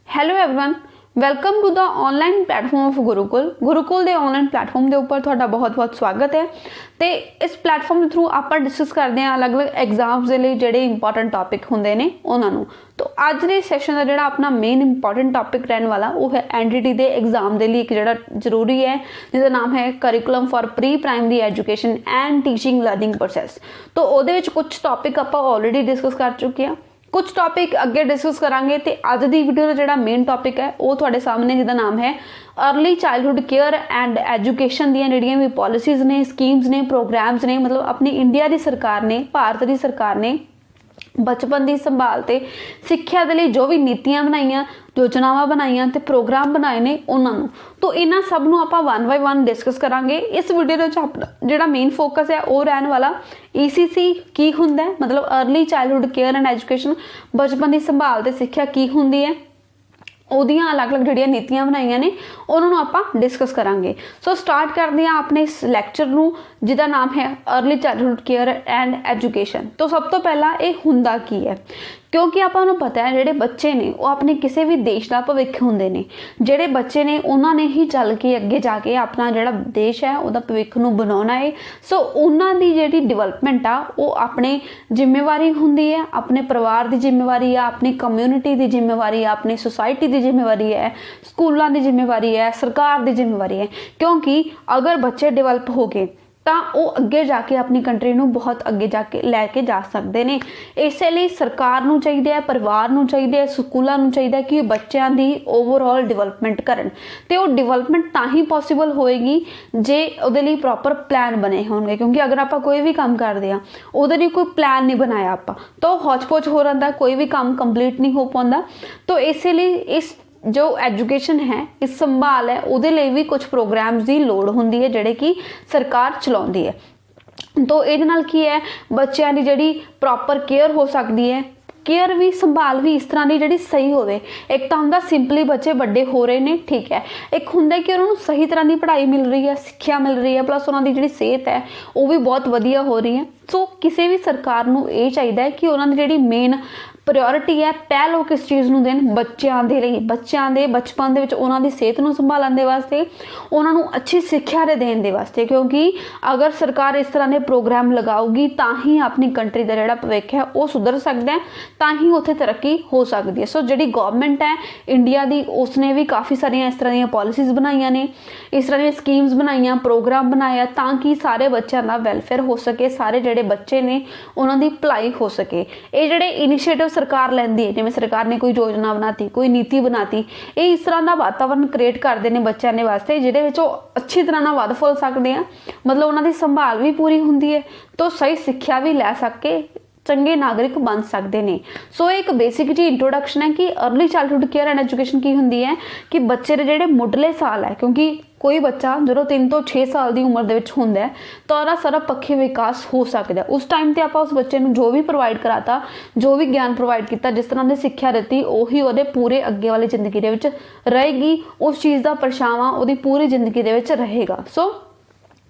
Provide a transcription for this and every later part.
Hello everyone, welcome to the online platform of Gurukul के online platform के उपर थोड़ा बहुत बहुत स्वागत है। तो इस प्लेटफॉर्म के थ्रू आप डिस्कस करते हैं अलग अलग एग्जाम्स के लिए जोड़े इंपॉर्टेंट टॉपिक होंगे ने उन्होंने। तो अज के सैशन का जोड़ा अपना मेन इंपॉर्टेंट टॉपिक रहने वाला वो है एनडीटी के एग्जाम के लिए एक जोड़ा जरूरी है जिसका नाम है curriculum for pre primary education and teaching learning process. तो वो कुछ टॉपिक आप ऑलरेडी डिस्कस कर चुके हैं, कुछ टॉपिक अगे डिस्कस करांगे। तो अज की वीडियो का जोड़ा मेन टॉपिक है वो थोड़े सामने जिसका नाम है early childhood care and education दी जिहड़ियां भी पॉलिसीज़ ने, स्कीम्स ने, प्रोग्राम्स ने, मतलब अपनी इंडिया की सरकार ने, भारत की सरकार ने बचपन की संभाल ते सिक्ख्या दे लई जो भी नीतियां बनाईयां, योजनावां बनाईयां ते प्रोग्राम बनाए ने उन्होंने। तो इन्हां सब नूं आपां वन बाय वन डिस्कस करांगे। इस वीडियो दे विच जिहड़ा मेन फोकस है वो रहने वाला ECC की हुंदा है, मतलब early childhood care and education, बचपन की संभाल ते सिक्ख्या की हुंदी है, ਉਹਦੀਆਂ अलग-अलग ਜਿਹੜੀਆਂ ਨੀਤੀਆਂ ਬਣਾਈਆਂ ਨੇ ਉਹਨਾਂ ਨੂੰ ਆਪਾਂ डिस्कस करांगे। सो स्टार्ट करते हैं अपने इस लैक्चर ਨੂੰ ਜਿਹਦਾ नाम है early childhood care and education. तो सब तो पहला ये हुंदा की है, क्योंकि आपां नूं पता है ਜਿਹੜੇ ਬੱਚੇ ने वो अपने किसी भी देश का भविख ਹੁੰਦੇ ने। ਜਿਹੜੇ ਬੱਚੇ ने उन्होंने ही चल के अगे जाके अपना ਜਿਹੜਾ देश है ਉਹਦਾ ਭਵਿੱਖ ਨੂੰ ਬਣਾਉਣਾ है। सो ਉਹਨਾਂ ਦੀ ਜਿਹੜੀ ਡਿਵੈਲਪਮੈਂਟ ਆ ਉਹ ਆਪਣੇ ਜ਼ਿੰਮੇਵਾਰੀ ਹੁੰਦੀ है, अपने परिवार की जिम्मेवारी है, अपनी कम्यूनिटी की जिम्मेवारी है, अपनी सोसाइटी की जिम्मेवारी है, स्कूलों की जिम्मेवारी है, सरकार की जिम्मेवारी है। क्योंकि अगर बच्चे डिवेलप हो गए तो वो अगे जाके अपनी कंट्री नूं बहुत अगे जाके लैके जा सकते हैं। इसलिए सरकार नूं चाहिए है, परिवार नूं चाहिए है, स्कूलों नूं चाहिए कि बच्चों की ओवरऑल डिवेलपमेंट करन। ते वो डिवेलपमेंट तां ही पॉसीबल होएगी जे उहदे लई प्रॉपर प्लान बने होणगे। क्योंकि अगर आप कोई भी काम करते हैं उहदे लई कोई प्लान नहीं बनाया आप तो हौच-पौच हो रहा, कोई भी काम कंप्लीट नहीं हो पाता। तो इसलिए इस जो एजुकेशन है, इस संभाल है, उहदे लई भी कुछ प्रोग्राम्स की लोड़ हुंदी है जिहड़े कि सरकार चलाउंदी है। तो इहदे नाल की है बच्चों की जिहड़ी प्रॉपर केयर हो सकती है, केयर भी संभाल भी इस तरह की जिहड़ी सही होवे। एक तो हुंदा सिंपली बच्चे बड़े हो रहे हैं, ठीक है, एक हुंदा कि उन्होंने सही तरह की पढ़ाई मिल रही है, सिक्ख्या मिल रही है, प्लस उन्होंने जिहड़ी सेहत है वो भी बहुत वधिया हो रही है। सो किसी भी सरकार नूं ये चाहिए है कि उन्होंने जिहड़ी मेन प्रायोरिटी है पहल वो किस चीज़ नूं देन, बच्चों के लिए, बच्चों के बचपन दे विच उन्हां दी सेहत नूं संभालण दे वास्ते, उन्हां नूं अच्छी सिक्ख्या दे देण दे वास्ते। क्योंकि अगर सरकार इस तरह के प्रोग्राम लगाऊगी तां ही अपनी कंट्री का जिहड़ा भविख है वो सुधर सकदा है, तां ही उत्थे तरक्की हो सकती है। सो जिहड़ी गवर्नमेंट है इंडिया की उसने भी काफ़ी सारिया इस तरह दी पॉलिसीज़ बनाईयां ने, इस तरह दी स्कीम्स बनाईयां, प्रोग्राम बनाया ताकि सारे बच्चों का वैलफेयर हो सके, सारे जिहड़े बच्चे ने उन्हां दी भलाई हो सके। ये जिहड़े इनिशिएटिव सरकार लैंदी है, जिवें सरकार ने कोई योजना बनाती, कोई नीति बनाती, ये इस तरह का वातावरण क्रिएट करते हैं बच्चों के वास्ते जिहदे विच अच्छी तरह ना वध फुल सकते हैं, मतलब उन्होंने संभाल भी पूरी होंदी है, तो सही सिक्ख्या भी लै सके, चंगे नागरिक बन सकते हैं। सो एक बेसिक जी इंट्रोडक्शन है कि early childhood care and education की होंदी है कि बच्चे के जिहड़े मुढ़ले साल है, क्योंकि कोई बच्चा जो 3 ਤੋਂ 6 साल की उम्र के होंदा है तो ਉਹਦਾ सारा पक्षी विकास हो सकता है। उस टाइम पर आप उस बच्चे को जो भी प्रोवाइड कराता, जो भी ज्ञान प्रोवाइड किया, जिस तरह की सिक्ख्या दी, उही वो पूरे अगे वाली जिंदगी के विच रहेगी, उस चीज़ का परछावां वो पूरी जिंदगी के विच रहेगा। सो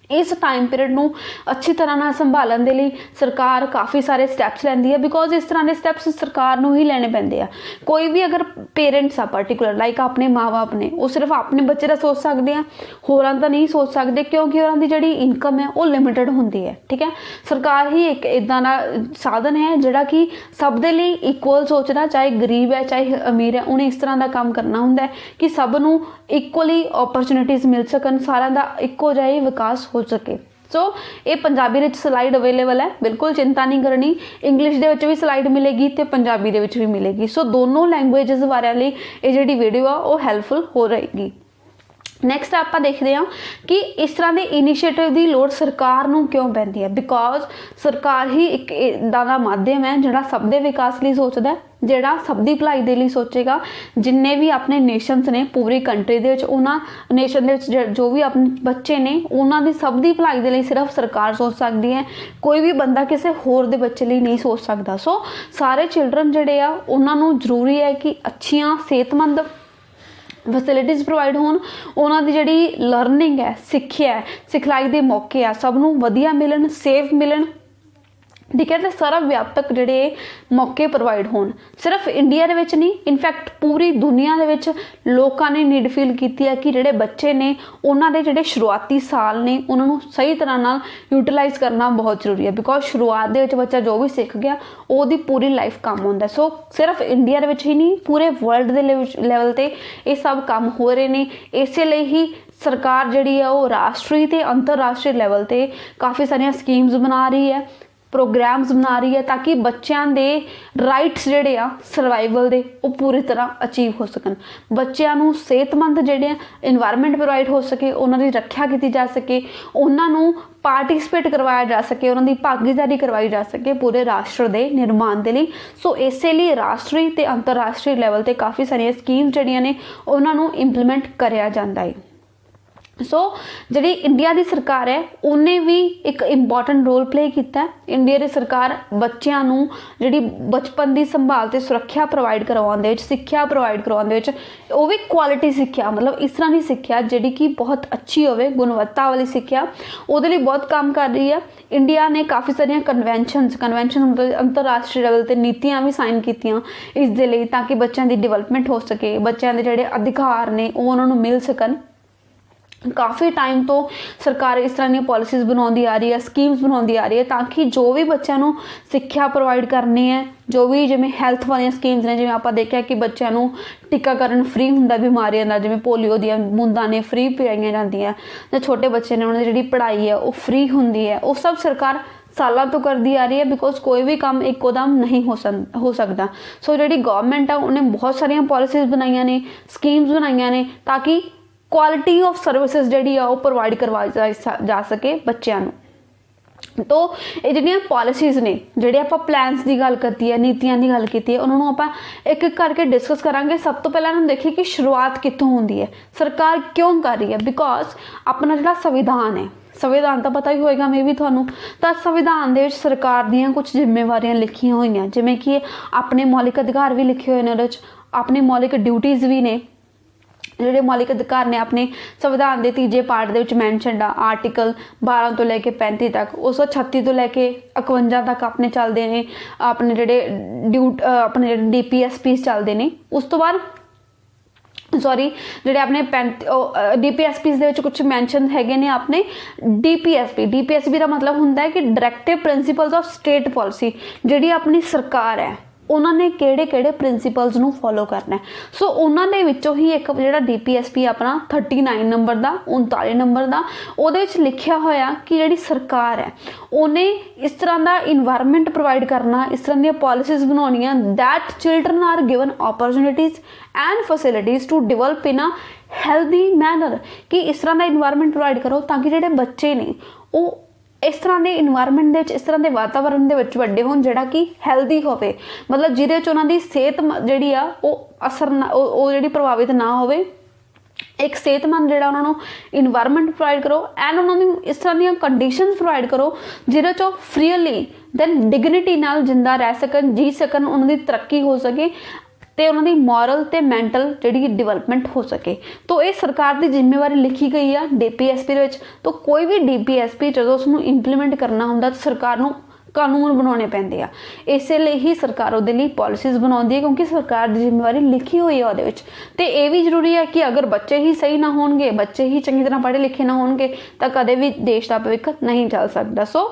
इस टाइम पीरियड नूं अच्छी तरह ना संभालण दे लई सरकार काफ़ी सारे स्टैप्स लैंदी है। बिकॉज इस तरह के स्टैप्स सरकार नूं ही लैणे पैंदे आ। कोई भी अगर पेरेंट्स आ पर्टिकुलर लाइक अपने माँ बाप ने, वो सिर्फ अपने बच्चे का सोच सकते हैं, होरां दा नहीं सोच सकते, क्योंकि उन्हां दी जिहड़ी इनकम है वो लिमिटेड होंदी है। ठीक है, सरकार ही एक इदां दा साधन है जिहड़ा कि सब दे लई इक्वल सोचदा, चाहे गरीब है चाहे अमीर है, उन्हें इस तरह का काम करना हुंदा है कि सब नूं इक्वली अपॉर्चुनिटीज़ मिल सकन, सारिਆਂ ਦਾ ਇੱਕੋ ਜਿਹਾ ही विकास हो सके। सो ये पंजाबी में स्लाइड अवेलेबल है, बिल्कुल चिंता नहीं करनी, इंग्लिश दे विच भी स्लाइड मिलेगी तो पंजाबी दे विच भी मिलेगी। सो दोनों लैंगुएजेस वाले ये जिहड़ी वीडियो आ वो हैल्पफुल हो रहेगी। नैक्सट आप देखते हैं कि इस तरह के इनिशिएटिव की लोड़ सरकार नूं क्यों पैंदी है। बिकॉज सरकार ही एक इदां दा माध्यम है जिहड़ा सब दे विकास लई सोचदा है, जिहड़ा सब दी भलाई दे लई सोचेगा। जिन्ने भी अपने नेशनस ने पूरी कंट्री दे विच, उन्हां नेशन दे विच जो भी अपने बच्चे ने उन्हां दी सब दी भलाई दे लई सिर्फ सरकार सोच सकती है, कोई भी बंदा किसी होर दे बच्चे लई नहीं सोच सकता। सो सारे चिल्ड्रन जिहड़े आ उन्हां नूं जरूरी है कि अच्छियां सेहतमंद फैसिलिटीज़ प्रोवाइड होन, उन्हां दी जिहड़ी लर्निंग है, सिक्ख्या है, सिखलाई दे मौके आ सब नूं वधिया मिलन, सेफ मिलन, ठीक है। तो सर्व व्यापक ਜਿਹੜੇ मौके प्रोवाइड होण, सिर्फ इंडिया ਦੇ ਵਿੱਚ नहीं, इनफैक्ट पूरी दुनिया ਦੇ ਵਿੱਚ ਲੋਕਾਂ ਨੇ ਨੀਡ ਫੀਲ ਕੀਤੀ ਹੈ ਕਿ ਜਿਹੜੇ ਬੱਚੇ ਨੇ ਉਹਨਾਂ ਦੇ ਜਿਹੜੇ ਸ਼ੁਰੂਆਤੀ ਸਾਲ ਨੇ ਉਹਨਾਂ ਨੂੰ ਸਹੀ ਤਰ੍ਹਾਂ ਨਾਲ ਯੂਟਿਲਾਈਜ਼ ਕਰਨਾ ਬਹੁਤ ਜ਼ਰੂਰੀ ਹੈ। ਬਿਕੋਜ਼ ਸ਼ੁਰੂਆਤ ਦੇ ਵਿੱਚ ਬੱਚਾ ਜੋ ਵੀ ਸਿੱਖ ਗਿਆ ਉਹਦੀ ਪੂਰੀ ਲਾਈਫ ਕੰਮ ਹੁੰਦਾ। ਸੋ ਸਿਰਫ ਇੰਡੀਆ ਦੇ ਵਿੱਚ ਹੀ ਨਹੀਂ, ਪੂਰੇ ਵਰਲਡ ਦੇ ਲੈਵਲ ਤੇ ਇਹ ਸਭ ਕੰਮ ਹੋ ਰਹੇ ਨੇ। ਇਸੇ ਲਈ ਹੀ ਸਰਕਾਰ ਜਿਹੜੀ ਹੈ ਉਹ ਰਾਸ਼ਟਰੀ ਤੇ ਅੰਤਰਰਾਸ਼ਟਰੀ ਲੈਵਲ ਤੇ ਕਾਫੀ ਸਾਰੀਆਂ ਸਕੀਮਸ ਬਣਾ ਰਹੀ ਹੈ, प्रोग्राम्स बना रही है, ताकि बच्चों के राइट्स जोड़े आ सर्वाइवल दे वो पूरी तरह अचीव हो सकन। बच्चों सेहतमंद जोड़े इन्वायरमेंट प्रोवाइड हो सके, उन्होंने रक्षा की जा सके, उन्होंने पार्टिसिपेट करवाया जा सके, उन्होंने भागीदारी करवाई जा सके पूरे राष्ट्र के निर्माण के लिए। सो इस लिए राष्ट्रीय ते अंतरराष्ट्रीय लैवल ते काफ़ी सारिया स्कीम जड़ियाँ ने उन्होंने इंप्लीमेंट कराया जाता है। सो जी इंडिया की सरकार है उन्हें भी एक इंपॉर्टेंट रोल प्ले किया। इंडिया की सरकार बच्चों जी बचपन की संभाल ते सुरक्षा प्रोवाइड करवाने, सिक्ख्या प्रोवाइड करवाने, वो भी क्वालिटी सिक्ख्या, मतलब इस तरह की सिक्ख्या जी कि बहुत अच्छी होवे, गुणवत्ता वाली सिक्ख्या, वो बहुत काम कर रही है। इंडिया ने काफ़ी सारिया कन्वेंशन मतलब अंतरराष्ट्रीय लेवल पर नीतियाँ भी साइन कीतियां इस दे लई, ताकि बच्चों की डिवेलपमेंट हो सके, बच्चों के जोड़े अधिकार ने वो उन्होंने मिल सकन। काफ़ी टाइम तो सरकार इस तरह की पॉलिसीज़ बनाती आ रही है, स्कीम्स बनाती आ रही है, ताकि जो भी बच्चों को सिक्ख्या प्रोवाइड करनी है, जो भी जिमें हैल्थ वाली स्कीम्स ने, जिमें आप देखा कि बच्चों को टीकाकरण फ्री होंगे बीमारियों का, जिमें पोलियो दी बूंदां ने फ्री पिलाई जांदियां, जो छोटे बच्चे ने उन्होंने जी पढ़ाई है वो फ्री होंगी है, वो सब सरकार सालों तो करती आ रही है। बिकॉज कोई भी काम एकदम नहीं हो सकता। सो जी गवर्नमेंट है उन्हें बहुत सारिया पॉलिसीज़ बनाई ने, स्कीम्स बनाई ने, ताकि क्वालिटी ऑफ सर्विसेज जी वो प्रोवाइड करवाई जा सके बच्चों को। तो ये जिहड़ियां पॉलिसीज़ ने, जिहड़े आप प्लान्स की गल की है, नीतियां की गल की है, उन्होंने आप एक एक करके डिस्कस करांगे। सब तो पहले हम देखिए कि शुरुआत कित्थों होंदी है, सरकार क्यों कर रही है। बिकॉज अपना जिहड़ा संविधान है, संविधान तो पता ही होएगा मे भी थानू, तो संविधान दे विच सरकार दीयां कुछ जिम्मेवारियां लिखियां होईयां, जिवें कि अपने मौलिक अधिकार भी लिखे हुए ने, अपनी मौलिक ड्यूटीज़ भी ने, ਜਿਹੜੇ मौलिक अधिकार ने अपने संविधान के तीजे पार्ट के मैनशनड आ, आर्टिकल 12 तो लैके 35 तक, 136 तो लैके 51 तक अपने चलते हैं, अपने जोड़े अपने DPSPs चलते हैं। उस तो बाद सॉरी जोड़े अपने DPSPs के कुछ मैनशन है ने अपने DPSP का मतलब होंगे है कि डायरैक्टिव प्रिंसीपल्स ऑफ स्टेट पॉलिसी, जी अपनी सरकार है उन्होंने किहड़े प्रिंसीपल्स नूं फॉलो करना है। सो उन्होंने विचों ही एक जिहड़ा DPSP अपना 39 नंबर का 39 नंबर का उहदे विच लिखिया होया कि जिहड़ी सरकार है उन्हें इस तरह का इन्वायरमेंट प्रोवाइड करना, इस तरह दी पॉलिसीज़ बनाउणियां that children are given opportunities and facilities to develop in a healthy manner, कि इस तरह का इन्वायरमेंट प्रोवाइड करो ताकि जिहड़े बच्चे ने वो इस तरह के इन्वायरमेंट के इस तरह के वातावरण के वड्डे होण जिहड़ा कि हैल्दी होवे, मतलब जिहदे च उन्हां दी सेहत जिहड़ी आ वो असर ना वो जिहड़ी प्रभावित ना होवे। एक सेहतमंद जिहड़ा उन्होंने इन्वायरमेंट प्रोवाइड करो एंड उन्होंने इस तरह दी कंडीशनस प्रोवाइड करो जिहदे चो फ्रीली दैन डिगनिटी नाल जिंदा रह सकन, जी सकन, उन्हां दी तरक्की हो सके तो उन्होंने मॉरल ते मैंटल जी डिवेलपमेंट हो सके। तो ये सरकार की जिम्मेवारी लिखी गई है DPSP दे विच। तो कोई भी DPSP जो उसनूं इंप्लीमेंट करना होंदा तो सरकार नूं कानून बनाने पैंदे आ, इसलिए ही सरकार उहदे लई पॉलिसीज़ बनाउंदी है, क्योंकि सरकार की जिम्मेवारी लिखी हुई है उहदे विच। ते ये भी जरूरी है कि अगर बच्चे ही सही ना होणगे, बच्चे ही चंगी तरह पढ़े लिखे ना होणगे तो कदे भी देश का भविख नहीं चल सकता। सो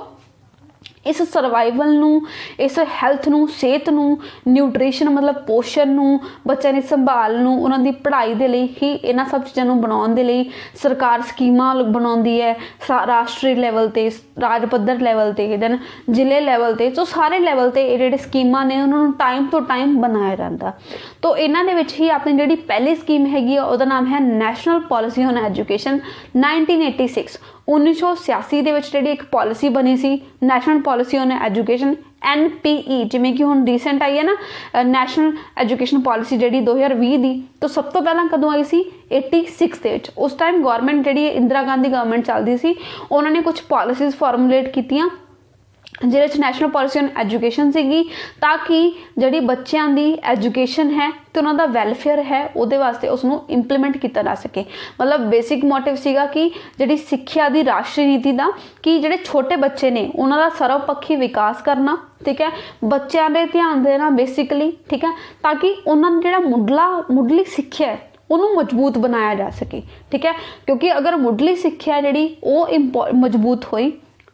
इस सर्वाइवल नूं, इस हैल्थ नूं, सेहत नूं, न्यूट्रीशन मतलब पोषण नूं, बच्चों की संभाल नूं, उन्हां दी पढ़ाई दे लई ही इन्हां सब चीज़ों नूं बनाउण दे लई सरकार स्कीमां बनाउंदी है, राष्ट्रीय लैवल ते, राज पद्धर लैवल ते, दैन जिले लैवल ते। तो सारे लैवल ते ये जिहड़े स्कीमां ने उन्हां नूं टाइम तो टाइम बनाया जाता। तो इन्हां दे विच ही अपनी जिहड़ी पहली स्कीम हैगी उहदा नाम है नैशनल पॉलिसी ऑन एजुकेशन 1986। 1986 ਦੇ ਵਿੱਚ ਜਿਹੜੀ ਇੱਕ पॉलिसी बनी सी national policy on education NPE, जिमें कि हुण रीसेंट आई है ना नैशनल एजुकेशन पॉलिसी जी 2020 की। तो सब तो पहला कदों आई सी 86 ਦੇ ਵਿੱਚ। उस टाइम गवर्नमेंट जी इंदिरा गांधी गवर्नमेंट चलती सी, उन्होंने कुछ पॉलिसीज़ फॉर्मूलेट कीतियां ਜਿਹਦੇ 'ਚ ਨੈਸ਼ਨਲ ਪੋਲਿਸੀ ਔਨ ਐਜੂਕੇਸ਼ਨ ਸੀਗੀ, ਤਾਂ ਕਿ ਜਿਹੜੀ ਬੱਚਿਆਂ ਦੀ ਐਜੂਕੇਸ਼ਨ ਹੈ ਤੇ ਉਹਨਾਂ ਦਾ ਵੈਲਫੇਅਰ ਹੈ ਉਹਦੇ ਵਾਸਤੇ ਉਸ ਨੂੰ ਇੰਪਲੀਮੈਂਟ ਕੀਤਾ ਜਾ ਸਕੇ। ਮਤਲਬ ਬੇਸਿਕ ਮੋਟਿਵ ਸੀਗਾ ਕਿ ਜਿਹੜੀ ਸਿੱਖਿਆ ਦੀ ਰਾਸ਼ਟਰੀ ਨੀਤੀ ਦਾ ਕਿ ਜਿਹੜੇ ਛੋਟੇ ਬੱਚੇ ਨੇ ਉਹਨਾਂ ਦਾ ਸਰਵਪੱਖੀ ਵਿਕਾਸ ਕਰਨਾ, ਠੀਕ ਹੈ, ਬੱਚਿਆਂ ਦੇ ਧਿਆਨ ਦੇਣਾ ਬੇਸਿਕਲੀ, ਠੀਕ ਹੈ, ਤਾਂ ਕਿ ਉਹਨਾਂ ਦਾ ਜਿਹੜਾ ਮੁੱਢਲੀ ਸਿੱਖਿਆ ਹੈ ਉਹਨੂੰ ਮਜ਼ਬੂਤ ਬਣਾਇਆ ਜਾ ਸਕੇ, ਠੀਕ ਹੈ, ਕਿਉਂਕਿ ਅਗਰ ਮੁੱਢਲੀ ਸਿੱਖਿਆ ਜਿਹੜੀ ਉਹ ਮਜ਼ਬੂਤ ਹੋਈ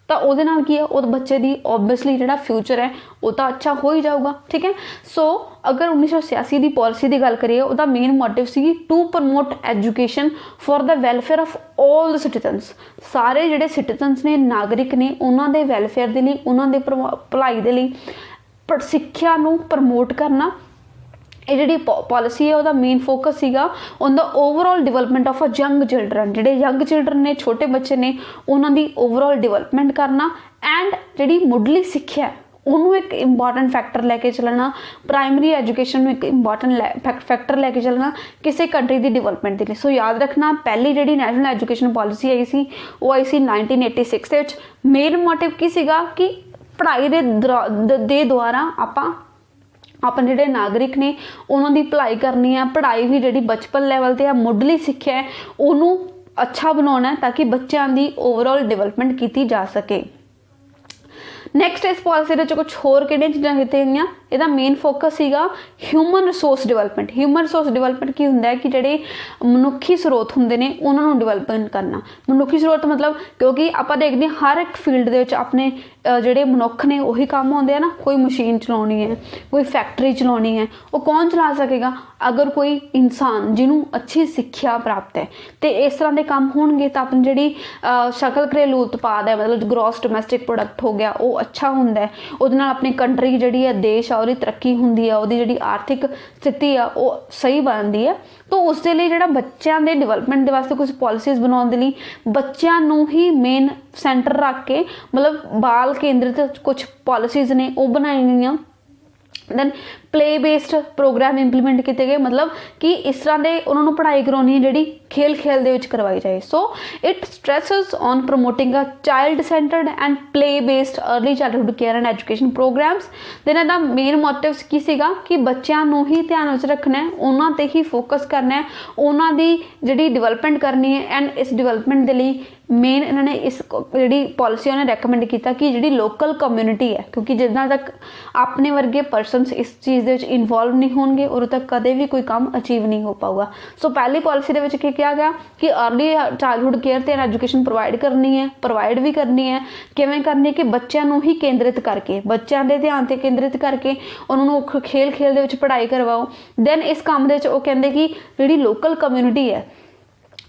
ਤਾਂ ਉਹਦੇ ਨਾਲ ਕੀ ਹੈ, ਉਹ ਬੱਚੇ ਦੀ ਓਬਵੀਅਸਲੀ ਜਿਹੜਾ ਫਿਊਚਰ ਹੈ ਉਹ ਤਾਂ ਅੱਛਾ ਹੋ ਹੀ ਜਾਊਗਾ, ਠੀਕ ਹੈ। ਸੋ ਅਗਰ 1986 ਦੀ ਪੋਲਿਸੀ ਦੀ ਗੱਲ ਕਰੀਏ, ਉਹਦਾ ਮੇਨ ਮੋਟਿਵ ਸੀ to promote education for the welfare of all the citizens. ਸਾਰੇ ਜਿਹੜੇ ਸਿਟੀਜ਼ਨਸ ਨੇ, ਨਾਗਰਿਕ ਨੇ, ਉਹਨਾਂ ਦੇ ਵੈਲਫੇਅਰ ਦੇ ਲਈ, ਉਹਨਾਂ ਦੇ ਭਲਾਈ ਦੇ ਲਈ ਸਿੱਖਿਆ ਨੂੰ ਪ੍ਰਮੋਟ ਕਰਨਾ। ਇਹ ਜਿਹੜੀ ਪੋਲਿਸੀ ਹੈ ਉਹਦਾ ਮੇਨ ਫੋਕਸ ਸੀਗਾ on the overall development of a young children. ਜਿਹੜੇ ਯੰਗ ਚਿਲਡਰਨ ਨੇ, ਛੋਟੇ ਬੱਚੇ ਨੇ, ਉਹਨਾਂ ਦੀ ਓਵਰਆਲ ਡਿਵੈਲਪਮੈਂਟ ਕਰਨਾ। ਐਂਡ ਜਿਹੜੀ ਮੁੱਢਲੀ ਸਿੱਖਿਆ ਉਹਨੂੰ ਇੱਕ ਇੰਪੋਰਟੈਂਟ ਫੈਕਟਰ ਲੈ ਕੇ ਚੱਲਣਾ, ਪ੍ਰਾਇਮਰੀ ਐਜੂਕੇਸ਼ਨ ਨੂੰ ਇੱਕ ਇੰਪੋਰਟੈਂਟ ਫੈਕਟਰ ਲੈ ਕੇ ਚੱਲਣਾ ਕਿਸੇ ਕੰਟਰੀ ਦੀ ਡਿਵੈਲਪਮੈਂਟ ਦੇ ਲਈ। ਸੋ ਯਾਦ ਰੱਖਣਾ, ਪਹਿਲੀ ਜਿਹੜੀ ਨੈਸ਼ਨਲ ਐਜੂਕੇਸ਼ਨ ਪੋਲਿਸੀ ਆਈ ਸੀ ਉਹ ਆਈ ਸੀ 1986 ਦੇ ਵਿੱਚ। ਮੇਨ ਮੋਟਿਵ ਕੀ ਸੀਗਾ ਕਿ ਪੜ੍ਹਾਈ ਦੇ ਦੁਆਰਾ ਆਪਾਂ ਜਿਹੜੇ ਨਾਗਰਿਕ ਨੇ ਉਹਨਾਂ ਦੀ ਭਲਾਈ ਕਰਨੀ ਹੈ। ਪੜ੍ਹਾਈ ਵੀ ਜਿਹੜੀ ਬਚਪਨ ਲੈਵਲ 'ਤੇ ਆ, ਮੁੱਢਲੀ ਸਿੱਖਿਆ ਹੈ, ਉਹਨੂੰ ਅੱਛਾ ਬਣਾਉਣਾ ਤਾਂ ਕਿ ਬੱਚਿਆਂ ਦੀ ਓਵਰਆਲ ਡਿਵੈਲਪਮੈਂਟ ਕੀਤੀ ਜਾ ਸਕੇ। ਨੈਕਸਟ ਇਸ ਪੋਲਿਸੀ ਦੇ ਵਿੱਚ ਕੁਝ ਹੋਰ ਕਿਹੜੀਆਂ ਚੀਜ਼ਾਂ ਕੀਤੀਆਂ ਗਈਆਂ? ਇਹਦਾ ਮੇਨ ਫੋਕਸ ਸੀਗਾ human resource development. Human resource development ਕੀ ਹੁੰਦਾ ਹੈ ਕਿ ਜਿਹੜੇ ਮਨੁੱਖੀ ਸਰੋਤ ਹੁੰਦੇ ਨੇ ਉਹਨਾਂ ਨੂੰ ਡਿਵੈਲਪਮੈਂਟ ਕਰਨਾ। ਮਨੁੱਖੀ ਸਰੋਤ ਮਤਲਬ, ਕਿਉਂਕਿ ਆਪਾਂ ਦੇਖਦੇ ਹਾਂ ਹਰ ਇੱਕ ਫੀਲਡ ਦੇ ਵਿੱਚ ਆਪਣੇ ਜਿਹੜੇ ਮਨੁੱਖ ਨੇ ਉਹੀ ਕੰਮ ਆਉਂਦੇ ਆ ਨਾ। ਕੋਈ ਮਸ਼ੀਨ ਚਲਾਉਣੀ ਹੈ, ਕੋਈ ਫੈਕਟਰੀ ਚਲਾਉਣੀ ਹੈ, ਉਹ ਕੌਣ ਚਲਾ ਸਕੇਗਾ? ਅਗਰ ਕੋਈ ਇਨਸਾਨ ਜਿਹਨੂੰ ਅੱਛੀ ਸਿੱਖਿਆ ਪ੍ਰਾਪਤ ਹੈ। ਤੇ ਇਸ ਤਰ੍ਹਾਂ ਦੇ ਕੰਮ ਹੋਣਗੇ ਤਾਂ ਆਪਣੀ ਜਿਹੜੀ ਸ਼ਕਲ ਘਰੇਲੂ ਉਤਪਾਦ ਹੈ, ਮਤਲਬ ਗ੍ਰੋਸ ਡੋਮੈਸਟਿਕ ਪ੍ਰੋਡਕਟ ਹੋ ਗਿਆ, ਉਹ ਅੱਛਾ ਹੁੰਦਾ ਹੈ। ਉਹਦੇ ਨਾਲ ਆਪਣੀ ਕੰਟਰੀ ਜਿਹੜੀ ਹੈ, ਦੇਸ਼ ਆ, ਉਹਦੀ ਤਰੱਕੀ ਹੁੰਦੀ ਆ, ਉਹਦੀ ਜਿਹੜੀ ਆਰਥਿਕ ਸਥਿਤੀ ਆ ਉਹ ਸਹੀ ਬਣਦੀ ਹੈ। ਤਾਂ ਉਸ ਦੇ ਲਈ ਜਿਹੜਾ ਬੱਚਿਆਂ ਦੇ ਡਿਵੈਲਪਮੈਂਟ ਦੇ ਵਾਸਤੇ ਕੁਝ ਪਾਲਿਸੀਜ਼ ਬਣਾਉਣ ਦੇ ਲਈ ਬੱਚਿਆਂ ਨੂੰ ਹੀ ਮੇਨ ਸੈਂਟਰ ਰੱਖ ਕੇ, ਮਤਲਬ ਬਾਲ ਕੇਂਦਰਿਤ ਕੁਝ ਪਾਲਿਸੀਜ਼ ਨੇ ਉਹ ਬਣਾਈਆਂ ਗਈਆਂ। Then play based programme implement ਕੀਤੇ ਗਏ, ਮਤਲਬ ਕਿ ਇਸ ਤਰ੍ਹਾਂ ਦੇ ਉਹਨਾਂ ਨੂੰ ਪੜ੍ਹਾਈ ਕਰਾਉਣੀ ਹੈ ਜਿਹੜੀ ਖੇਲ ਦੇ ਵਿੱਚ ਕਰਵਾਈ ਜਾਏ। So it stresses on promoting a child centred and play based early childhood care and education programmes. Then ਇਹਦਾ ਮੇਨ ਮੋਟਿਵਸ ਕੀ ਸੀਗਾ ਕਿ ਬੱਚਿਆਂ ਨੂੰ ਹੀ ਧਿਆਨ ਵਿੱਚ ਰੱਖਣਾ ਹੈ, ਉਹਨਾਂ 'ਤੇ ਹੀ ਫੋਕਸ ਕਰਨਾ ਹੈ, ਉਹਨਾਂ ਦੀ ਜਿਹੜੀ ਡਿਵੈਲਪਮੈਂਟ ਕਰਨੀ ਹੈ। ਐਂਡ ਇਸ ਡਿਵੈਲਪਮੈਂਟ ਦੇ ਲਈ ਮੇਨ ਇਹਨਾਂ ਨੇ ਇਸ ਜਿਹੜੀ ਪਾਲਿਸੀ ਉਹਨੇ ਰੈਕਮੈਂਡ ਕੀਤਾ ਕਿ ਜਿਹੜੀ ਲੋਕਲ ਕਮਿਊਨਿਟੀ ਹੈ, ਕਿਉਂਕਿ ਜਿੰਨਾ ਤੱਕ ਆਪਣੇ ਵਰਗੇ ਪਰਸਨਸ ਇਸ ਚੀਜ਼ ਦੇ ਵਿੱਚ ਇਨਵੋਲਵ ਨਹੀਂ ਹੋਣਗੇ ਉਦੋਂ ਤੱਕ ਕਦੇ ਵੀ ਕੋਈ ਕੰਮ ਅਚੀਵ ਨਹੀਂ ਹੋ ਪਾਊਗਾ। ਸੋ ਪਹਿਲੀ ਪਾਲਿਸੀ ਦੇ ਵਿੱਚ ਕੀ ਕਿਹਾ ਗਿਆ ਕਿ ਅਰਲੀ ਚਾਈਲਡਹੁੱਡ ਕੇਅਰ ਤੇ ਐਜੂਕੇਸ਼ਨ ਪ੍ਰੋਵਾਈਡ ਵੀ ਕਰਨੀ ਹੈ। ਕਿਵੇਂ ਕਰਨੀ? ਕਿ ਬੱਚਿਆਂ ਨੂੰ ਹੀ ਕੇਂਦਰਿਤ ਕਰਕੇ, ਬੱਚਿਆਂ ਦੇ ਧਿਆਨ 'ਤੇ ਕੇਂਦਰਿਤ ਕਰਕੇ ਉਹਨਾਂ ਨੂੰ ਖੇਲ ਦੇ ਵਿੱਚ ਪੜ੍ਹਾਈ ਕਰਵਾਓ। ਦੈਨ ਇਸ ਕੰਮ ਦੇ ਵਿੱਚ ਉਹ ਕਹਿੰਦੇ ਕਿ ਜਿਹੜੀ ਲੋਕਲ ਕਮਿਊਨਿਟੀ ਹੈ,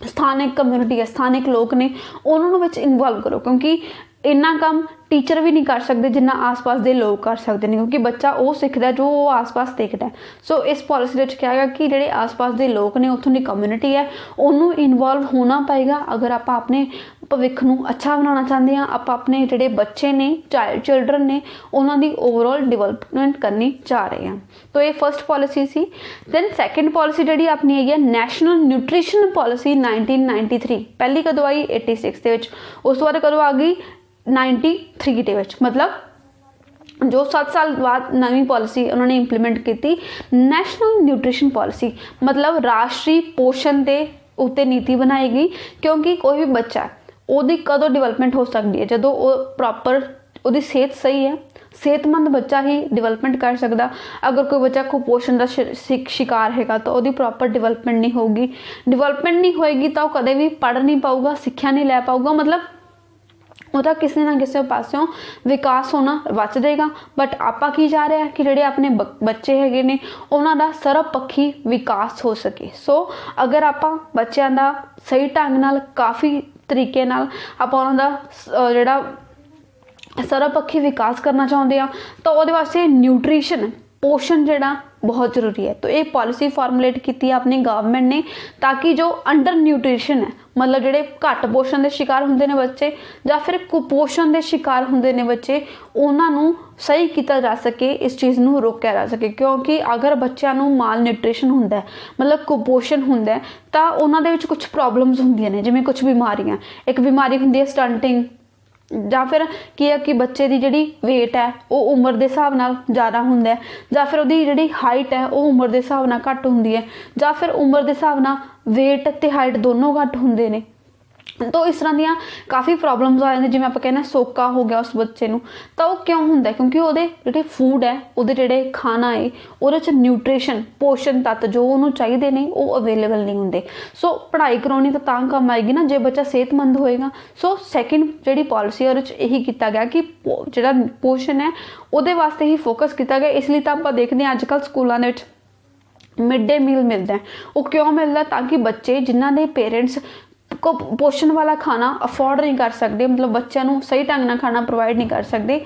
ਸਥਾਨਕ ਕਮਿਊਨਿਟੀ ਹੈ, ਸਥਾਨਕ ਲੋਕ ਨੇ, ਉਹਨਾਂ ਨੂੰ ਵਿੱਚ ਇਨਵੋਲਵ ਕਰੋ, ਕਿਉਂਕਿ ਇੰਨਾ ਕੰਮ ਟੀਚਰ ਵੀ ਨਹੀਂ ਕਰ ਸਕਦੇ ਜਿੰਨਾ ਆਸ-ਪਾਸ ਦੇ ਲੋਕ ਕਰ ਸਕਦੇ ਨੇ, ਕਿਉਂਕਿ ਬੱਚਾ ਉਹ ਸਿੱਖਦਾ ਜੋ ਉਹ ਆਸ-ਪਾਸ ਦੇਖਦਾ। ਸੋ ਇਸ ਪਾਲਿਸੀ ਦੇ ਵਿੱਚ ਕਿਹਾ ਗਿਆ ਕਿ ਜਿਹੜੇ ਆਸ-ਪਾਸ ਦੇ ਲੋਕ ਨੇ, ਉੱਥੋਂ ਦੀ ਕਮਿਊਨਿਟੀ ਹੈ, ਉਹਨੂੰ ਇਨਵੋਲਵ ਹੋਣਾ ਪਏਗਾ ਅਗਰ ਆਪਾਂ ਆਪਣੇ ਭਵਿੱਖ ਨੂੰ ਅੱਛਾ ਬਣਾਉਣਾ ਚਾਹੁੰਦੇ ਹਾਂ। ਆਪਾਂ ਆਪਣੇ ਜਿਹੜੇ ਬੱਚੇ ਨੇ, ਚਿਲਡਰਨ ਨੇ, ਉਹਨਾਂ ਦੀ ਓਵਰਆਲ ਡਿਵੈਲਪਮੈਂਟ ਕਰਨੀ ਚਾਹ ਰਹੇ ਹਾਂ। ਤਾਂ ਇਹ ਫਸਟ ਪਾਲਿਸੀ ਸੀ। ਦੈਨ ਸੈਕਿੰਡ ਪਾਲਿਸੀ ਜਿਹੜੀ ਆਪਣੀ ਹੈਗੀ ਹੈ ਨੈਸ਼ਨਲ ਨਿਊਟ੍ਰੀਸ਼ਨ ਪਾਲਿਸੀ 1993। ਪਹਿਲੀ ਕਦੋਂ ਆਈ? 86 ਦੇ ਵਿੱਚ। ਉਸ ਤੋਂ ਬਾਅਦ ਕਦੋਂ ਆ ਗਈ? 93 ਦੇ ਵਿੱਚ। ਮਤਲਬ ਜੋ 7 ਸਾਲ ਬਾਅਦ ਨਵੀਂ ਪਾਲਿਸੀ ਉਹਨਾਂ ਨੇ ਇੰਪਲੀਮੈਂਟ ਕੀਤੀ, ਨੈਸ਼ਨਲ ਨਿਊਟ੍ਰੀਸ਼ਨ ਪਾਲਿਸੀ। ਮਤਲਬ ਰਾਸ਼ਟਰੀ ਪੋਸ਼ਣ ਦੇ ਉੱਤੇ ਨੀਤੀ ਬਣਾਈ ਗਈ, ਕਿਉਂਕਿ ਕੋਈ ਵੀ ਬੱਚਾ ਉਹਦੀ ਕਦੋਂ ਡਿਵੈਲਪਮੈਂਟ ਹੋ ਸਕਦੀ ਹੈ? ਜਦੋਂ ਉਹ ਪ੍ਰੋਪਰ, ਉਹਦੀ ਸਿਹਤ ਸਹੀ ਹੈ। ਸਿਹਤਮੰਦ ਬੱਚਾ ਹੀ ਡਿਵੈਲਪਮੈਂਟ ਕਰ ਸਕਦਾ। ਅਗਰ ਕੋਈ ਬੱਚਾ ਕੁਪੋਸ਼ਣ ਦਾ ਸ਼ਿਕਾਰ ਹੈਗਾ ਤਾਂ ਉਹਦੀ ਪ੍ਰੋਪਰ ਡਿਵੈਲਪਮੈਂਟ ਨਹੀਂ ਹੋਊਗੀ। ਡਿਵੈਲਪਮੈਂਟ ਨਹੀਂ ਹੋਏਗੀ ਤਾਂ ਉਹ ਕਦੇ ਵੀ ਪੜ੍ਹ ਨਹੀਂ ਪਾਊਗਾ, ਸਿੱਖਿਆ ਨਹੀਂ ਲੈ ਪਾਊਗਾ। ਮਤਲਬ ਉਹਦਾ ਕਿਸੇ ਨਾ ਕਿਸੇ ਪਾਸਿਓਂ ਵਿਕਾਸ ਹੋਣਾ ਬਚ ਜਾਏਗਾ। ਬਟ ਆਪਾਂ ਕੀ ਚਾਹ ਰਹੇ ਹਾਂ ਕਿ ਜਿਹੜੇ ਆਪਣੇ ਬੱਚੇ ਹੈਗੇ ਨੇ ਉਹਨਾਂ ਦਾ ਸਰਬਪੱਖੀ ਵਿਕਾਸ ਹੋ ਸਕੇ। ਸੋ ਅਗਰ ਆਪਾਂ ਬੱਚਿਆਂ ਦਾ ਸਹੀ ਢੰਗ ਨਾਲ, ਕਾਫੀ ਤਰੀਕੇ ਨਾਲ ਆਪਾਂ ਉਹਨਾਂ ਦਾ ਜਿਹੜਾ ਸਰਬਪੱਖੀ ਵਿਕਾਸ ਕਰਨਾ ਚਾਹੁੰਦੇ ਆ ਤਾਂ ਉਹਦੇ ਵਾਸਤੇ ਨਿਊਟ੍ਰੀਸ਼ਨ, ਪੋਸ਼ਣ ਜਿਹੜਾ ਬਹੁਤ ਜ਼ਰੂਰੀ ਹੈ। ਤਾਂ ਇਹ ਪਾਲਿਸੀ ਫਾਰਮੂਲੇਟ ਕੀਤੀ ਹੈ ਆਪਣੀ ਗਵਰਨਮੈਂਟ ਨੇ, ਤਾਂ ਕਿ ਜੋ ਅੰਡਰ ਨਿਊਟ੍ਰੀਸ਼ਨ ਹੈ, ਮਤਲਬ ਜਿਹੜੇ ਘੱਟ ਪੋਸ਼ਣ ਦੇ ਸ਼ਿਕਾਰ ਹੁੰਦੇ ਨੇ ਬੱਚੇ ਜਾਂ ਫਿਰ ਕੁਪੋਸ਼ਣ ਦੇ ਸ਼ਿਕਾਰ ਹੁੰਦੇ ਨੇ ਬੱਚੇ, ਉਹਨਾਂ ਨੂੰ ਸਹੀ ਕੀਤਾ ਜਾ ਸਕੇ, ਇਸ ਚੀਜ਼ ਨੂੰ ਰੋਕਿਆ ਜਾ ਸਕੇ। ਕਿਉਂਕਿ ਅਗਰ ਬੱਚਿਆਂ ਨੂੰ ਮਾਲ ਨਿਊਟ੍ਰੀਸ਼ਨ ਹੁੰਦਾ, ਮਤਲਬ ਕੁਪੋਸ਼ਣ ਹੁੰਦਾ, ਤਾਂ ਉਹਨਾਂ ਦੇ ਵਿੱਚ ਕੁਝ ਪ੍ਰੋਬਲਮਸ ਹੁੰਦੀਆਂ ਨੇ, ਜਿਵੇਂ ਕੁਝ ਬਿਮਾਰੀਆਂ। ਇੱਕ ਬਿਮਾਰੀ ਹੁੰਦੀ ਹੈ ਸਟੰਟਿੰਗ, ਜਾਂ ਫਿਰ ਕੀ ਹੈ ਕਿ ਬੱਚੇ ਦੀ ਜਿਹੜੀ ਵੇਟ ਹੈ ਉਹ ਉਮਰ ਦੇ ਹਿਸਾਬ ਨਾਲ ਜ਼ਿਆਦਾ ਹੁੰਦਾ ਹੈ, ਜਾਂ ਫਿਰ ਉਹਦੀ ਜਿਹੜੀ ਹਾਈਟ ਹੈ ਉਹ ਉਮਰ ਦੇ ਹਿਸਾਬ ਨਾਲ ਘੱਟ ਹੁੰਦੀ ਹੈ, ਜਾਂ ਫਿਰ ਉਮਰ ਦੇ ਹਿਸਾਬ ਨਾਲ ਵੇਟ ਅਤੇ ਹਾਈਟ ਦੋਨੋਂ ਘੱਟ ਹੁੰਦੇ ਨੇ। ਤਾਂ ਇਸ ਤਰ੍ਹਾਂ ਦੀਆਂ ਕਾफ़ੀ ਪ੍ਰੋਬਲਮਸ ਆ ਜਾਂਦੀਆਂ, ਜਿਵੇਂ ਆਪਾਂ ਕਹਿੰਦੇ ਸੋਕਾ ਹੋ ਗਿਆ ਉਸ ਬੱਚੇ ਨੂੰ। ਤਾਂ ਉਹ ਕਿਉਂ ਹੁੰਦਾ? ਕਿਉਂਕਿ ਉਹਦੇ ਜਿਹੜੇ ਫੂਡ ਹੈ, ਉਹਦੇ ਜਿਹੜੇ ਖਾਣਾ ਹੈ, ਉਹਦੇ 'ਚ ਨਿਊਟ੍ਰੀਸ਼ਨ ਪੋਸ਼ਣ ਤੱਤ ਜੋ ਉਹਨੂੰ ਚਾਹੀਦੇ ਨੇ ਉਹ ਅਵੇਲੇਬਲ ਨਹੀਂ ਹੁੰਦੇ। ਸੋ ਪੜ੍ਹਾਈ ਕਰਾਉਣੀ ਤਾਂ ਕੰਮ ਆਏਗੀ ਨਾ ਜੇ ਬੱਚਾ ਸਿਹਤਮੰਦ ਹੋਏਗਾ। ਸੋ ਸੈਕਿੰਡ ਜਿਹੜੀ ਪੋਲਿਸੀ ਉਹਦੇ 'ਚ ਇਹੀ ਕੀਤਾ ਗਿਆ ਕਿ ਜਿਹੜਾ ਪੋਸ਼ਣ ਹੈ ਉਹਦੇ ਵਾਸਤੇ ਹੀ ਫੋਕਸ ਕੀਤਾ ਗਿਆ। ਇਸ ਲਈ ਤਾਂ ਆਪਾਂ ਦੇਖਦੇ ਹਾਂ ਅੱਜ ਕੱਲ੍ਹ ਸਕੂਲਾਂ ਦੇ ਵਿੱਚ ਮਿਡ ਡੇ ਮੀਲ ਮਿਲਦਾ। ਉਹ ਕਿਉਂ ਮਿਲਦਾ? ਤਾਂ ਕਿ ਬੱਚੇ ਜਿਨ੍ਹਾਂ ਦੇ ਪੇਰੈਂਟਸ को पोषण वाला खाना अफोर्ड नहीं कर सकते, मतलब बच्चों को सही ढंग नाल खाना प्रोवाइड नहीं कर सकते,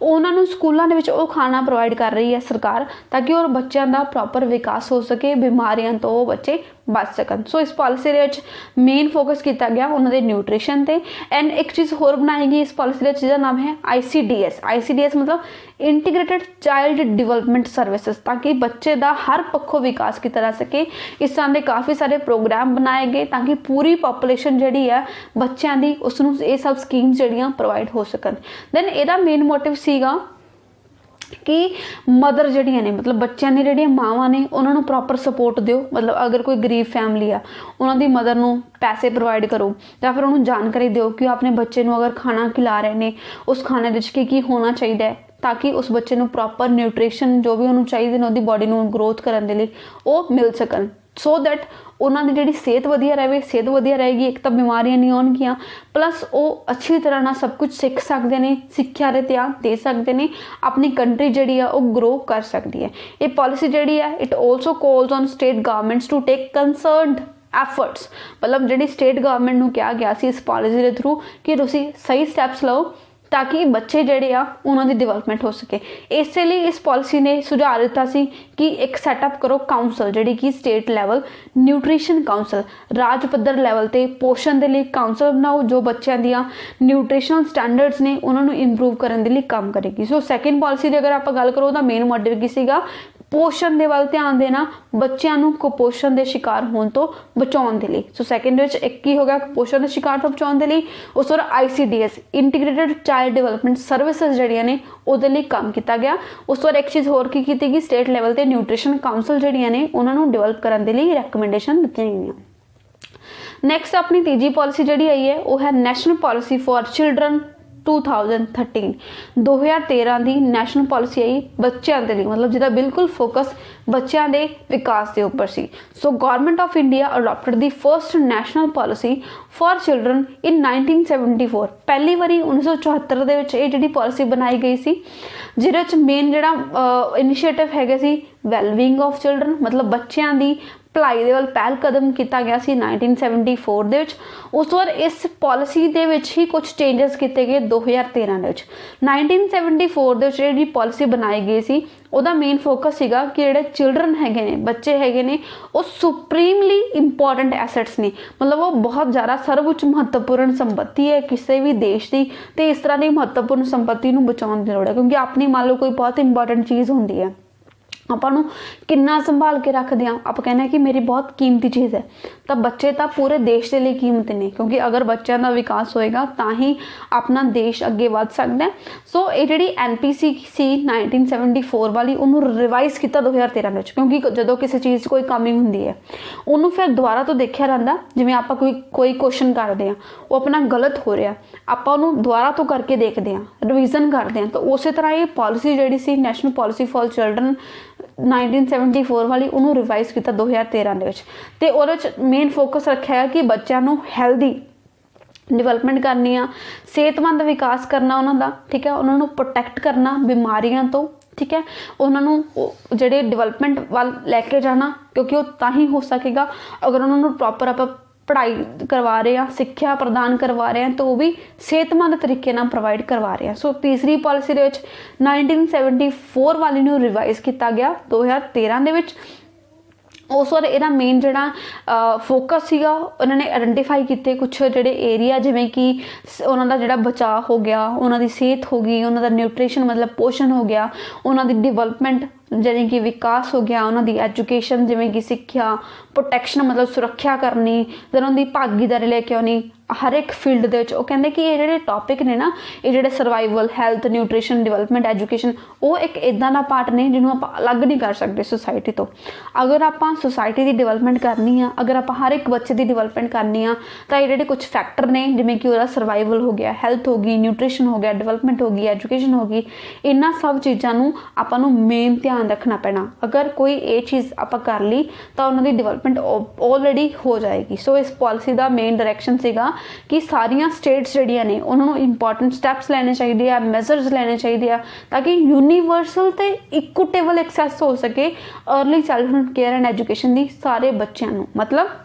उन्होंने स्कूलों के वो खाना प्रोवाइड कर रही है सरकार, ताकि और बच्चों का प्रॉपर विकास हो सके, बीमारियों तो बच्चे बच सकन। सो इस पॉलिसी के मेन फोकस किया गया उन्होंने न्यूट्रिशन ते। एंड एक चीज़ होर बनाई गई इस पॉलिसी जिसका नाम है ICDS। ICDS मतलब इंटीग्रेटेड चाइल्ड डिवेलपमेंट सर्विसेज, ताकि बच्चे का हर पक्षों विकास किया जा सके। इस तरह के काफ़ी सारे प्रोग्राम बनाए गए ताकि पूरी पॉपूलेशन जी है बच्चों की उसनों ये सब स्कीम्स जड़ियाँ प्रोवाइड हो सकन। दैन ਇਹਦਾ मेन मोटिव सीगा कि मदर जड़ियाँ ने, मतलब बच्चों की जड़ियाँ मावां ने उन्होंने प्रॉपर सपोर्ट दिओ। मतलब अगर कोई गरीब फैमिली आ उन्होंने मदर को पैसे प्रोवाइड करो, या फिर उन्होंने जानकारी दिओ कि अपने बच्चे को अगर खाना खिला रहे हैं उस खाने में की होना चाहिए, ताकि उस बच्चे को प्रॉपर न्यूट्रिशन जो भी उन्होंने चाहिए ने उसकी बॉडी को ग्रोथ करने के लिए वो मिल सकन। सो दैट उन्होंने जी सेहत वधिया रहे, सेहत वधिया रहेगी, एक तो बीमारियां नहीं आउणगियां, प्लस वो अच्छी तरह ना सब कुछ सीख सकते हैं, सिक्ख्या दे ध्यान दे सकते हैं, अपनी कंट्री जी है वो ग्रो कर सकती है। ये पॉलिसी जी है it also calls on state governments to take concerned efforts. मतलब जी स्टेट गवर्नमेंट को कहा गया इस पॉलिसी के थ्रू कि तुसीं सही स्टैप्स लो ताकि बच्चे जड़े आ उन्होंने डिवेलपमेंट हो सके। इसलिए इस पॉलिसी ने सुझाव दिता सी कि एक सैटअप करो काउंसल जी कि स्टेट लैवल न्यूट्रिशन काउंसल, राज पद्धर लैवल ते पोषण के लिए काउंसल बनाओ जो बच्चों दियां न्यूट्रिशनल स्टैंडर्ड्स ने उन्होंने इंप्रूव करने के लिए काम करेगी। सो सैकेंड पॉलिसी की अगर आप गल करो तो मेन मोटिव की सीगा पोषण के वाल ध्यान देना, बच्चों को कुपोषण के शिकार होने तो बचाने के लिए। सो सैकेंड एक ही हो गया कुपोषण के शिकार तो बचाने के लिए। उस और ICDS integrated child development services जड़ियाँ ने उहदे लिए काम किया गया। उस और एक चीज़ होर की गई स्टेट लैवल पर न्यूट्रिशन काउंसल जड़ियाँ ने उन्होंने डिवेलप करने के लिए रैकमेंडेशन दी गई। नैक्सट अपनी तीजी पॉलिसी जी आई है वह है नैशनल पॉलिसी फॉर चिल्ड्रन 2013 2013 की नैशनल पॉलिसी आई बच्चों के लिए, मतलब जिसका बिल्कुल फोकस बच्चों के विकास के उपर सी। So government of India adopted the first national policy for children in 1974। पहली बारी 1974 ये जी पॉलिसी बनाई गई सी, जिहदे मेन जिहड़ा इनिशिएटिव हैगा सी वैलबींग ऑफ चिल्ड्रन, मतलब बच्चों की भलाई दे वल पहल कदम किया गया सी 1974 दे विच। उस तो बाद इस पॉलिसी दे विच ही कुछ चेंजेस किए गए 2013 दे विच। 1974 दे विच जिहड़ी पॉलिसी बनाई गई सी उहदा मेन फोकस सीगा कि जिहड़े चिल्ड्रन हैगे ने, बच्चे हैगे ने, वो सुप्रीमली इंपॉर्टेंट एसेट्स ने, मतलब वो बहुत ज़्यादा सर्वोच्च महत्वपूर्ण संपत्ति है किसी भी देश की। तो इस तरह की महत्वपूर्ण संपत्ति नूं बचाउण दी लोड़ है, क्योंकि अपनी मान लो कोई बहुत इंपॉर्टेंट चीज़ होंदी है, आपू किन्ना संभाल के रखते हैं, आप कहना कि मेरी बहुत कीमती चीज़ है, तो बच्चे तो पूरे देश के लिए कीमती ने, क्योंकि अगर बच्चों का विकास होएगा तो ही अपना देश अगे बढ़ सकता है। सो ये जी NPC सी 1974 वाली उन्होंने रिवाइज किया 2013 में, क्योंकि जो किसी चीज़ कोई कमी होंगी है उन्होंने फिर दोबारा तो देखा रहा, जिमें आप कोई क्वेश्चन करते हैं वो अपना गलत हो रहा, आप दोबारा तो करके देखते हैं, रिविजन करते हैं। तो उस तरह ये पॉलिसी जी सी नैशनल पॉलिसी फॉर चिल्ड्रन 1974 वाली उन्होंने रिवाइज किया 2013 के। तो मेन फोकस रखा है कि बच्चों को हैल्दी डिवेलपमेंट करनी आ, सेहतमंद विकास करना उन्होंने, ठीक है, उन्होंने प्रोटैक्ट करना बीमारियों तो, ठीक है, उन्होंने जड़े डिवेलपमेंट वाल लैके जाना, क्योंकि वो ताही हो सकेगा अगर उन्होंने प्रॉपर आप पढ़ाई करवा रहे हैं, सिक्ख्या प्रदान करवा रहे हैं, तो वो भी सेहतमंद तरीके नाल प्रोवाइड करवा रहे हैं। सो तीसरी पॉलिसी दे विच 1974 वाली नूं रिवाइज किया गया 2013 दे विच। उस वार इहदा मेन जिहड़ा फोकस सीगा उन्होंने आइडेंटिफाई किए कुछ जिहड़े एरिया, जिवें कि उन्हां दा जिहड़ा बचाव हो गया, उन्हां दी सेहत हो गई, उन्हां दा न्यूट्रिशन मतलब पोषण हो गया, उन्हां दी डिवेलपमेंट जिवें कि विकास हो गया, उन्हां दी एजुकेशन जिवें कि सिक्ख्या, प्रोटैक्शन मतलब सुरक्षा करनी, फिर उन्हां दी भागीदारी लेके आनी, हर एक फील्ड दे विच। वो कहंदे कि ये जिहड़े टॉपिक ने ना, ये जिहड़े survival, health, nutrition, development, education, वो एक इदां दा पार्ट ने जिन्होंने आप अलग नहीं कर सकते सोसाइटी तो। अगर आप सोसाइटी की डिवेलपमेंट करनी आ, अगर आप हर एक बच्चे की डिवेलपमेंट करनी आ, तो ये जिहड़े कुछ फैक्टर ने जिवें कि उसदा सर्वाइवल हो गया, हैल्थ हो गई, न्यूट्रिशन हो गया, डिवेलपमेंट हो गई, एजुकेशन हो गई, इन्हां सब चीज़ों नूं आपां नूं मेन ध्यान रखना पैना। अगर कोई ये चीज़ आपां कर ली तो उन्हां दी डिवेलपमेंट ऑलरेडी हो जाएगी। सो इस पॉलिसी का मेन डायरैक्शन सीगा कि सारियां स्टेट्स जिहड़ियां ने उन्होंने इंपॉर्टेंट स्टैप्स लैने चाहिए आ, मैजर्स लैने चाहिए आ, ताकि यूनीवर्सल ते इक्विटेबल एक्सैस हो सके early childhood care and education दी सारे बच्चों नूं। मतलब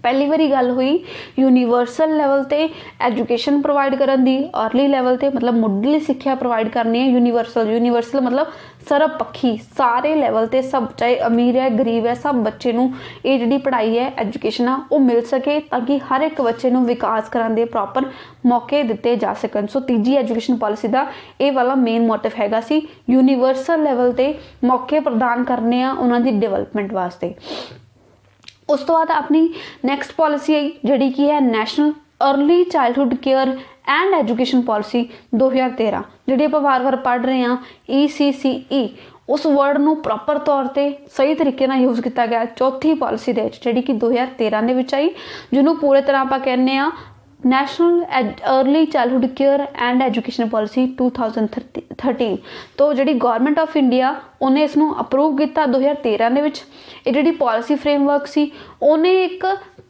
पहली बारी गल हुई यूनीवर्सल लैवल ते एजुकेशन प्रोवाइड करन दी, अर्ली लैवल ते मतलब मुढ़ली सिक्ख्या प्रोवाइड करनी है। यूनीवर्सल मतलब सर्वपक्षी सारे लैवल ते, सब चाहे अमीर है गरीब है, सब बच्चे नूं ये जिहड़ी पढ़ाई है, एजुकेशन आ, वो मिल सके ताकि हर एक बच्चे नूं विकास करन दे प्रॉपर मौके दिते जा सकन। सो तीजी एजुकेशन पॉलिसी का ये वाला मेन मोटिव हैगा सी यूनीवर्सल लैवल ते मौके प्रदान करने आ उन्हां दी डिवेलपमेंट वास्ते। उस तो बाद अपनी नैक्सट पॉलिसी आई जिहड़ी की है national early childhood care and education policy 2013, जिहड़ी आपां वार-वार पढ़ रहे हैं ECCE। उस वर्ड नूं प्रॉपर तौर पर सही तरीके नाल यूज़ किया गया चौथी पॉलिसी दे विच, जिहड़ी कि 2013 दे विच आई, जिन्हों पूरे तरह आपां कहने आ national early childhood care and education policy 2013। तो जी गौरमेंट ऑफ इंडिया उन्हें इसनों अप्रूव किया 2013 दे विच। ये जिहड़ी पॉलिसी फ्रेमवर्क सी उन्हें एक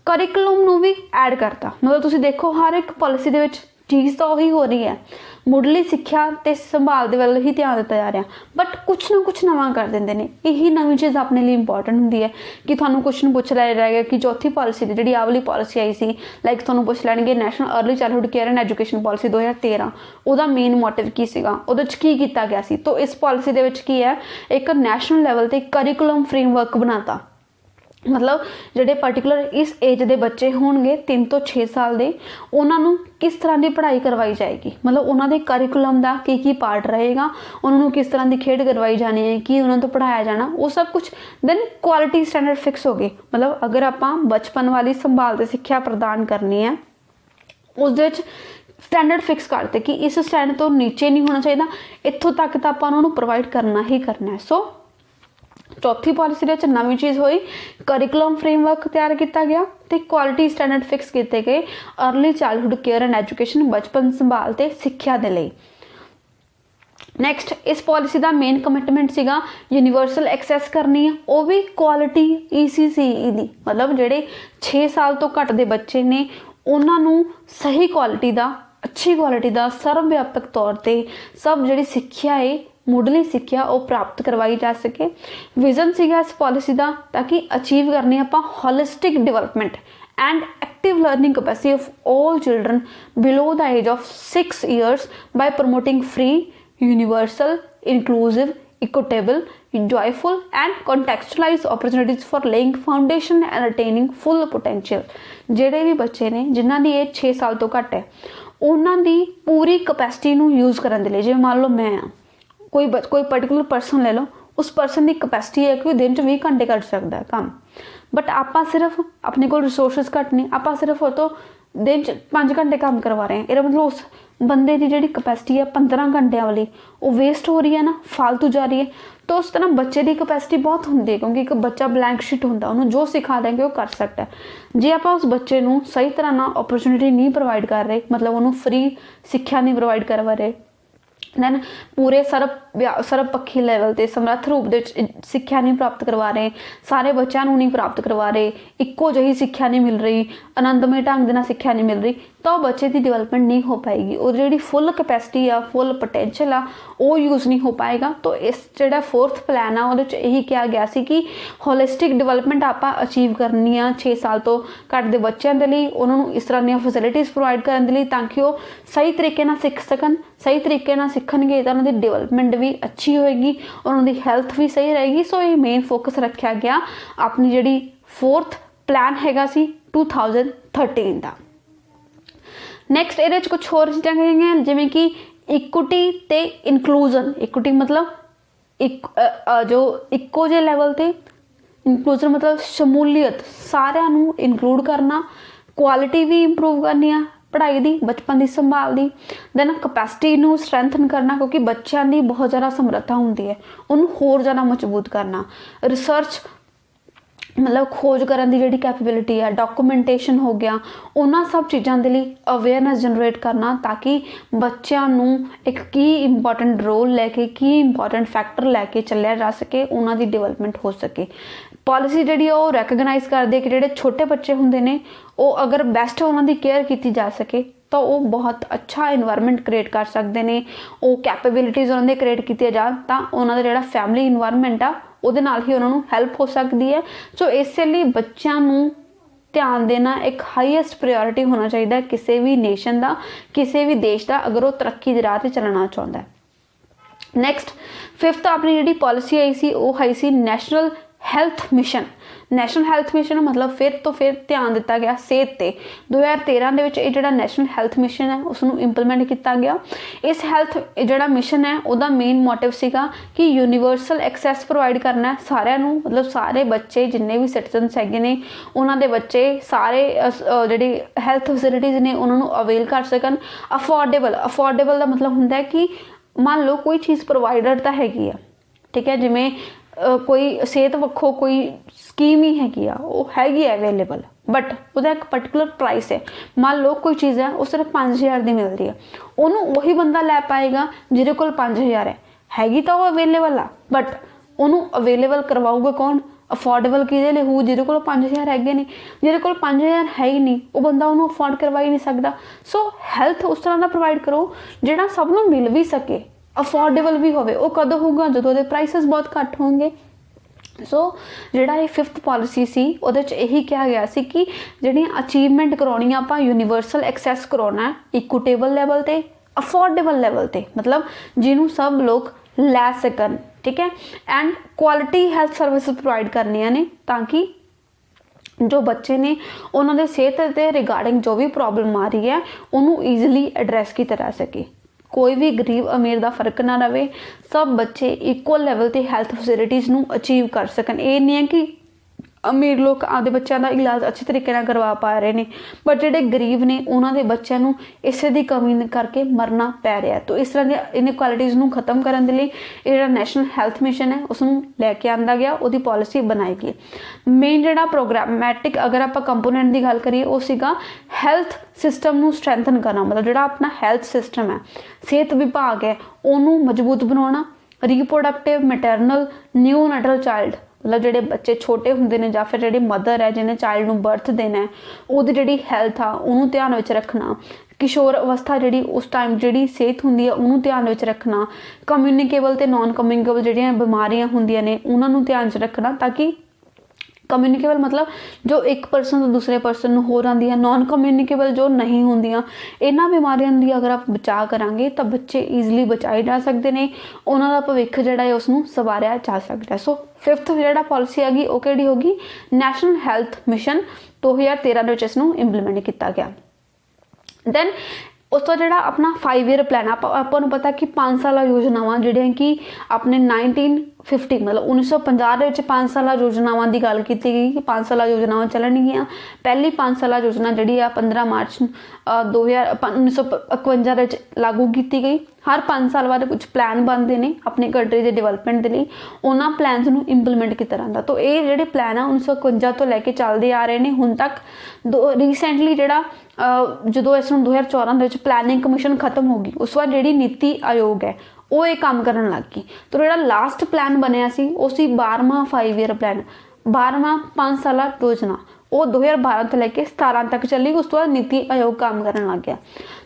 करिकुलम नूं भी ऐड करता। मतलब तुसीं देखो हर एक पॉलिसी दे विच चीज़ तो उही हो रही है, मुढ़ली सिक्ख्या ते संभाल दे वल ही ध्यान दिता जा रहा, बट कुछ ना कुछ नवां कर देंदे ने। यही नवीं चीज़ अपने लिए इंपॉर्टेंट होंदी है कि तुहानूं क्वेश्चन पूछ लिया जाएगा कि चौथी पॉलिसी दी जिहड़ी आवली पॉलिसी आई सी, लाइक तुहानूं पूछ लैणगे national early childhood care and education policy 2013, उहदा मेन मोटिव की सीगा, उहदे विच की कीता गया सी। तो इस पॉलिसी दे विच की है एक नैशनल लैवल ते करिकुलम फ्रेमवर्क बनाता। मतलब जिहड़े पर्टिकुलर इस एज के बच्चे होणगे 3 ਤੋਂ 6 साल के, उन्होंने किस तरह की पढ़ाई करवाई जाएगी, मतलब उन्होंने करिकुलम का की पार्ट रहेगा, उन्होंने किस तरह की खेड करवाई जानी है, कि उन्होंने तो पढ़ाया जाना, वो सब कुछ। दैन क्वालिटी स्टैंडर्ड फिक्स हो गए। मतलब अगर आप बचपन वाली संभाल ते सिक्ख्या प्रदान करनी है उस स्टैंडर्ड फिक्स करते कि इस स्टैंडर्ड तो नीचे नहीं होना चाहिए, इत्थों तक तो आप उन्होंने प्रोवाइड करना ही करना है। सो चौथी पॉलिसी दे नवीं चीज़ हुई करिकुलम फ्रेमवर्क तैयार किया गया तो क्वालिटी स्टैंडर्ड फिक्स किए गए early childhood care and education बचपन संभाल ते सिक्ख्या दे लई। नैक्सट इस पॉलिसी का मेन कमिटमेंट सीगा यूनीवर्सल एक्सैस करनी है, वो भी क्वालिटी ECCE दी। मतलब जिहड़े 6 साल तो घट दे बच्चे ने उन्होंने सही क्वालिटी का, अच्छी क्वालिटी का, सर्वव्यापक तौर पर सब जिहड़ी सिक्ख्या है मुढ़ली सिक्ख्या वो प्राप्त करवाई जा सके। विजन सीगा इस पॉलिसी का ताकि अचीव करनी आपां holistic development and active learning capacity of all children below the age of 6 years by promoting free, universal, inclusive, equitable, joyful and contextualized opportunities for laying foundation and attaining full potential। जिहड़े भी बच्चे ने जिन्हां दी as 6 साल तो घट है उन्हां दी पूरी कैपेसिटी नूं यूज़ करन दे लई, जिवें मान लो मैं हाँ, कोई पर्टिकुलर पर्सन ले लो, उस पर्सन की कैपेसिटी है कि दिन 20 घंटे कर सकता है काम, बट आप सिर्फ अपने को रिसोर्सिस घट नहीं, आप सिर्फ वो तो दिन 5 घंटे काम करवा रहे हैं। ये मतलब उस बंदे की जी कैपेसिटी है 15 घंटे वाली वो वेस्ट हो रही है ना, फालतू जा रही है। तो उस तरह बच्चे की कैपेसिटी बहुत होंगी है, क्योंकि एक बच्चा ब्लैंक शीट होंदा, उन्होंने जो सिखा देंगे वो कर सकता है। जे आप उस बच्चे को सही तरह ना अपॉर्चुनिटी नहीं प्रोवाइड कर रहे, मतलब उन्होंने फ्री सिक्ख्या नहीं प्रोवाइड करवा रहे, दैन पूरे सर्वपक्षी लैवल ते समर्थ रूप दे सिक्ख्या नहीं प्राप्त करवा रहे, सारे बच्चों नहीं प्राप्त करवा रहे, इक्को जही सिक्ख्या नहीं मिल रही, आनंदमय ढंग दे नाल सिक्ख्या नहीं मिल रही, तो बच्चे की डिवेलपमेंट नहीं हो पाएगी। और जी फुल कैपेसिटी आ, फुल पोटेंशियल आ, वो यूज़ नहीं हो पाएगा। तो इस जो 4th प्लान आ वो यही कहा गया सी कि होलिस्टिक डिवेलपमेंट आप अचीव करनी आ 6 साल तो घट के बच्चों के लिए, उन्होंने इस तरह दी फैसिलिटीज़ प्रोवाइड करने लिए ताकि वो सही तरीके नाल सीख सकन, सही तरीके नाल सीखणगे तो उन्होंने डिवेलपमेंट भी अच्छी होएगी और उन्होंने हेल्थ भी सही रहेगी। सो ये मेन फोकस रखा गया अपनी जी 4th प्लान हैगा सी 2013 का। नैक्सट ये कुछ होर चीज़ां गई जिवें कि इक्विटी ते इनकलूजन। इक्विटी मतलब जो इक्को जे लैवल ते, इनकलूजन मतलब शमूलीयत, सारिਆਂ ਨੂੰ इंकलूड करना, ਕੁਆਲਿਟੀ ਵੀ ਇੰਪਰੂਵ ਕਰਨੀ ਆ पढ़ाई की, बचपन की संभाल की। दैन कैपेसिटी नू स्ट्रैंथन करना, क्योंकि बच्चों की बहुत ज़्यादा समर्था होंगी है, उन्होंने होर ज़्यादा मजबूत करना। रिसर्च मतलब खोज करने की जी कैपेबिलिटी है, डॉक्यूमेंटेशन हो गया, उन्होंने सब चीज़ों के लिए अवेयरनेस जनरेट करना, ताकि बच्चों एक की इंपॉर्टेंट रोल लैके की इंपॉर्टेंट फैक्टर लैके चलिया जा सके, उन्होंने डिवेलपमेंट हो सके। पॉलिसी जी रैकगनाइज करते कि जो छोटे बच्चे होंगे ने वो अगर बेस्ट उन्होंने केयर की जा सके तो वो बहुत अच्छा इन्वायरमेंट क्रिएट कर सकते हैं। वो कैपेबिलिटीज़ उन्होंने क्रिएट की जा तो उन्होंने जो फैमिली इन्वायरमेंट आ उहदे नाल ही उन्होंने हैल्प हो सकती है। सो इसलिए बच्चों ध्यान देना एक हाईएस्ट प्रायोरिटी होना चाहिए किसी भी नेशन का, किसी भी देश का, अगर वो तरक्की की राह पर चलना चाहता है। नैक्सट 5th अपनी जी पॉलिसी आई सी वो आई सी national health mission. National health mission मतलब फिर ध्यान दिता गया सेहत ते। 2013 के जोड़ा नैशनल हैल्थ मिशन है उसनू इंप्लीमेंट किया गया। इस हैल्थ जोड़ा मिशन है वह मेन मोटिव सीगा कि यूनीवर्सल एक्सैस प्रोवाइड करना है सारिਆਂ ਨੂੰ, मतलब सारे बच्चे जिन्ने भी सिटीजनस है ने उन्होंने बच्चे सारे जी हैल्थ फैसिलिटीज़ ने उन्होंने अवेल कर सकन। अफोर्डेबल का मतलब होंगे कि मान लो कोई चीज़ प्रोवाइडर तो हैगी है, ठीक है, जिमें कोई सेहत पक्षों कोई स्कीम ही हैगी आ वो हैगी अवेलेबल, बट उसका एक पर्टिकुलर प्राइस है। मान लो कोई चीज़ है वो सिर्फ 5000 की मिलती है, उन्होंने वही बंदा लै पाएगा जिहदे कोल 5000 हैगी तो वो अवेलेबल आ, बट उन्होंने अवेलेबल करवाऊगा कौन? अफोर्डेबल किहदे लई होऊ? जिहदे कोल 5000 हैगे ने, जिहदे कोल 5000 है ही नहीं वो बंदा उन्होंने अफोर्ड करवा ही नहीं सकता। सो हैल्थ उस तरह का प्रोवाइड करो जिहड़ा सब नूं मिल भी सके, अफोर्डेबल भी होवे। वो कदों होगा जो प्राइसिस बहुत घट होंगे। सो जिहड़ा ये 5th पॉलिसी सी उहदे च यही कहा गया सी कि जिहड़ियां अचीवमेंट करवाउणी आपां यूनीवर्सल एक्सैस करवाउणा है इक्विटेबल लैवल ते, अफोर्डेबल लैवल ते, मतलब जिन्हों सब लोग लै सकन, ठीक है, and quality health service provide करनियां ने ताकि जो बच्चे ने उन्होंने सेहत के रिगार्डिंग जो भी प्रॉब्लम आ रही है उन्होंने ईजिली एड्रैस किया जा सके। कोई भी गरीब अमीर का फर्क ना रहे, सब बच्चे इक्वल लैवल ते हैल्थ फैसिलिटीज़ नू अचीव कर सकन। ये नहीं है कि अमीर लोग आपके बच्चों का इलाज अच्छे तरीके नाल करवा पा रहे हैं, बट जोड़े गरीब ने उन्होंने बच्चों को इसे की कमी करके मरना पै रहा है। तो इस तरह की इनइक्वालिटीज़ को खत्म करने के लिए ये नैशनल हैल्थ मिशन है उसनू लैके आंदा गया, उसकी पॉलिसी बनाई गई। मेन जोड़ा प्रोग्रामैटिक अगर आप कंपोनेंट की गल करिए वो सीगा हेल्थ सिस्टम नू स्ट्रैंथन करना, मतलब जोड़ा अपना हैल्थ सिस्टम है, सेहत विभाग है, उन्होंने मजबूत बनाना। रिप्रोडक्टिव मैटरनल न्यूनैटल चाइल्ड मतलब जोड़े बच्चे छोटे होंगे ने या फिर जी मदर है जिन्हें चाइल्ड नू बर्थ देना है उसकी जी हैल्थ आ उन्होंने ध्यान में रखना। किशोर अवस्था जी उस टाइम जी सेहत होंगी है उन्होंने ध्यान में रखना। कम्यूनीकेबल तो नॉन कम्यूनीकेबल जो बीमारियां होंदियां ने उन्होंने ध्यान च रखना, ताकि कम्यूनीकेबल मतलब जो एक परसन तो दूसरे परसन हो जाती है, नॉन कम्यूनीकेबल जो नहीं होंदियां। इन्हां बीमारियों की अगर आप बचाव करांगे तो बच्चे ईजिली बचाए जा सकते हैं, उन्होंने भविख जोड़ा है उसनू सवारिया जा सकता है। सो 5th जोड़ा पॉलिसी हैगी वो किहड़ी होगी? नैशनल हैल्थ मिशन 2013 में इसनू इंप्लीमेंट किया गया। दैन उस तो जोड़ा अपना 5 ईयर प्लान आपको पता कि 5 साल योजनावां जिहड़ियां कि अपने 1950 मतलब 1950 के 5 साल योजनावां की गल की गई कि 5 साल योजनावां चलणगियां। पहली 5 साल योजना जी 15 मार्च 1951 लागू की गई। हर 5 साल बाद कुछ प्लान बनते हैं अपनी कंट्री के डिवेलपमेंट के लिए, उन्होंने प्लान्स को इंप्लीमेंट किया जाता। तो ये जोड़े प्लान है 1951 तो लैके चलते आ रहे हैं हुण तक। रीसेंटली जोड़ा जो इस 2014 प्लानिंग कमीशन खत्म होगी उस बाद जी नीति आयोग है वो ये काम करन लग गई। तो जो लास्ट प्लान बनया सी वो सी 12वां 5 ईयर प्लान, 12वां 5 साल योजना, वो 2012 तो लैके 17 तक चली। उस बाद नीति आयोग काम करन लग गया।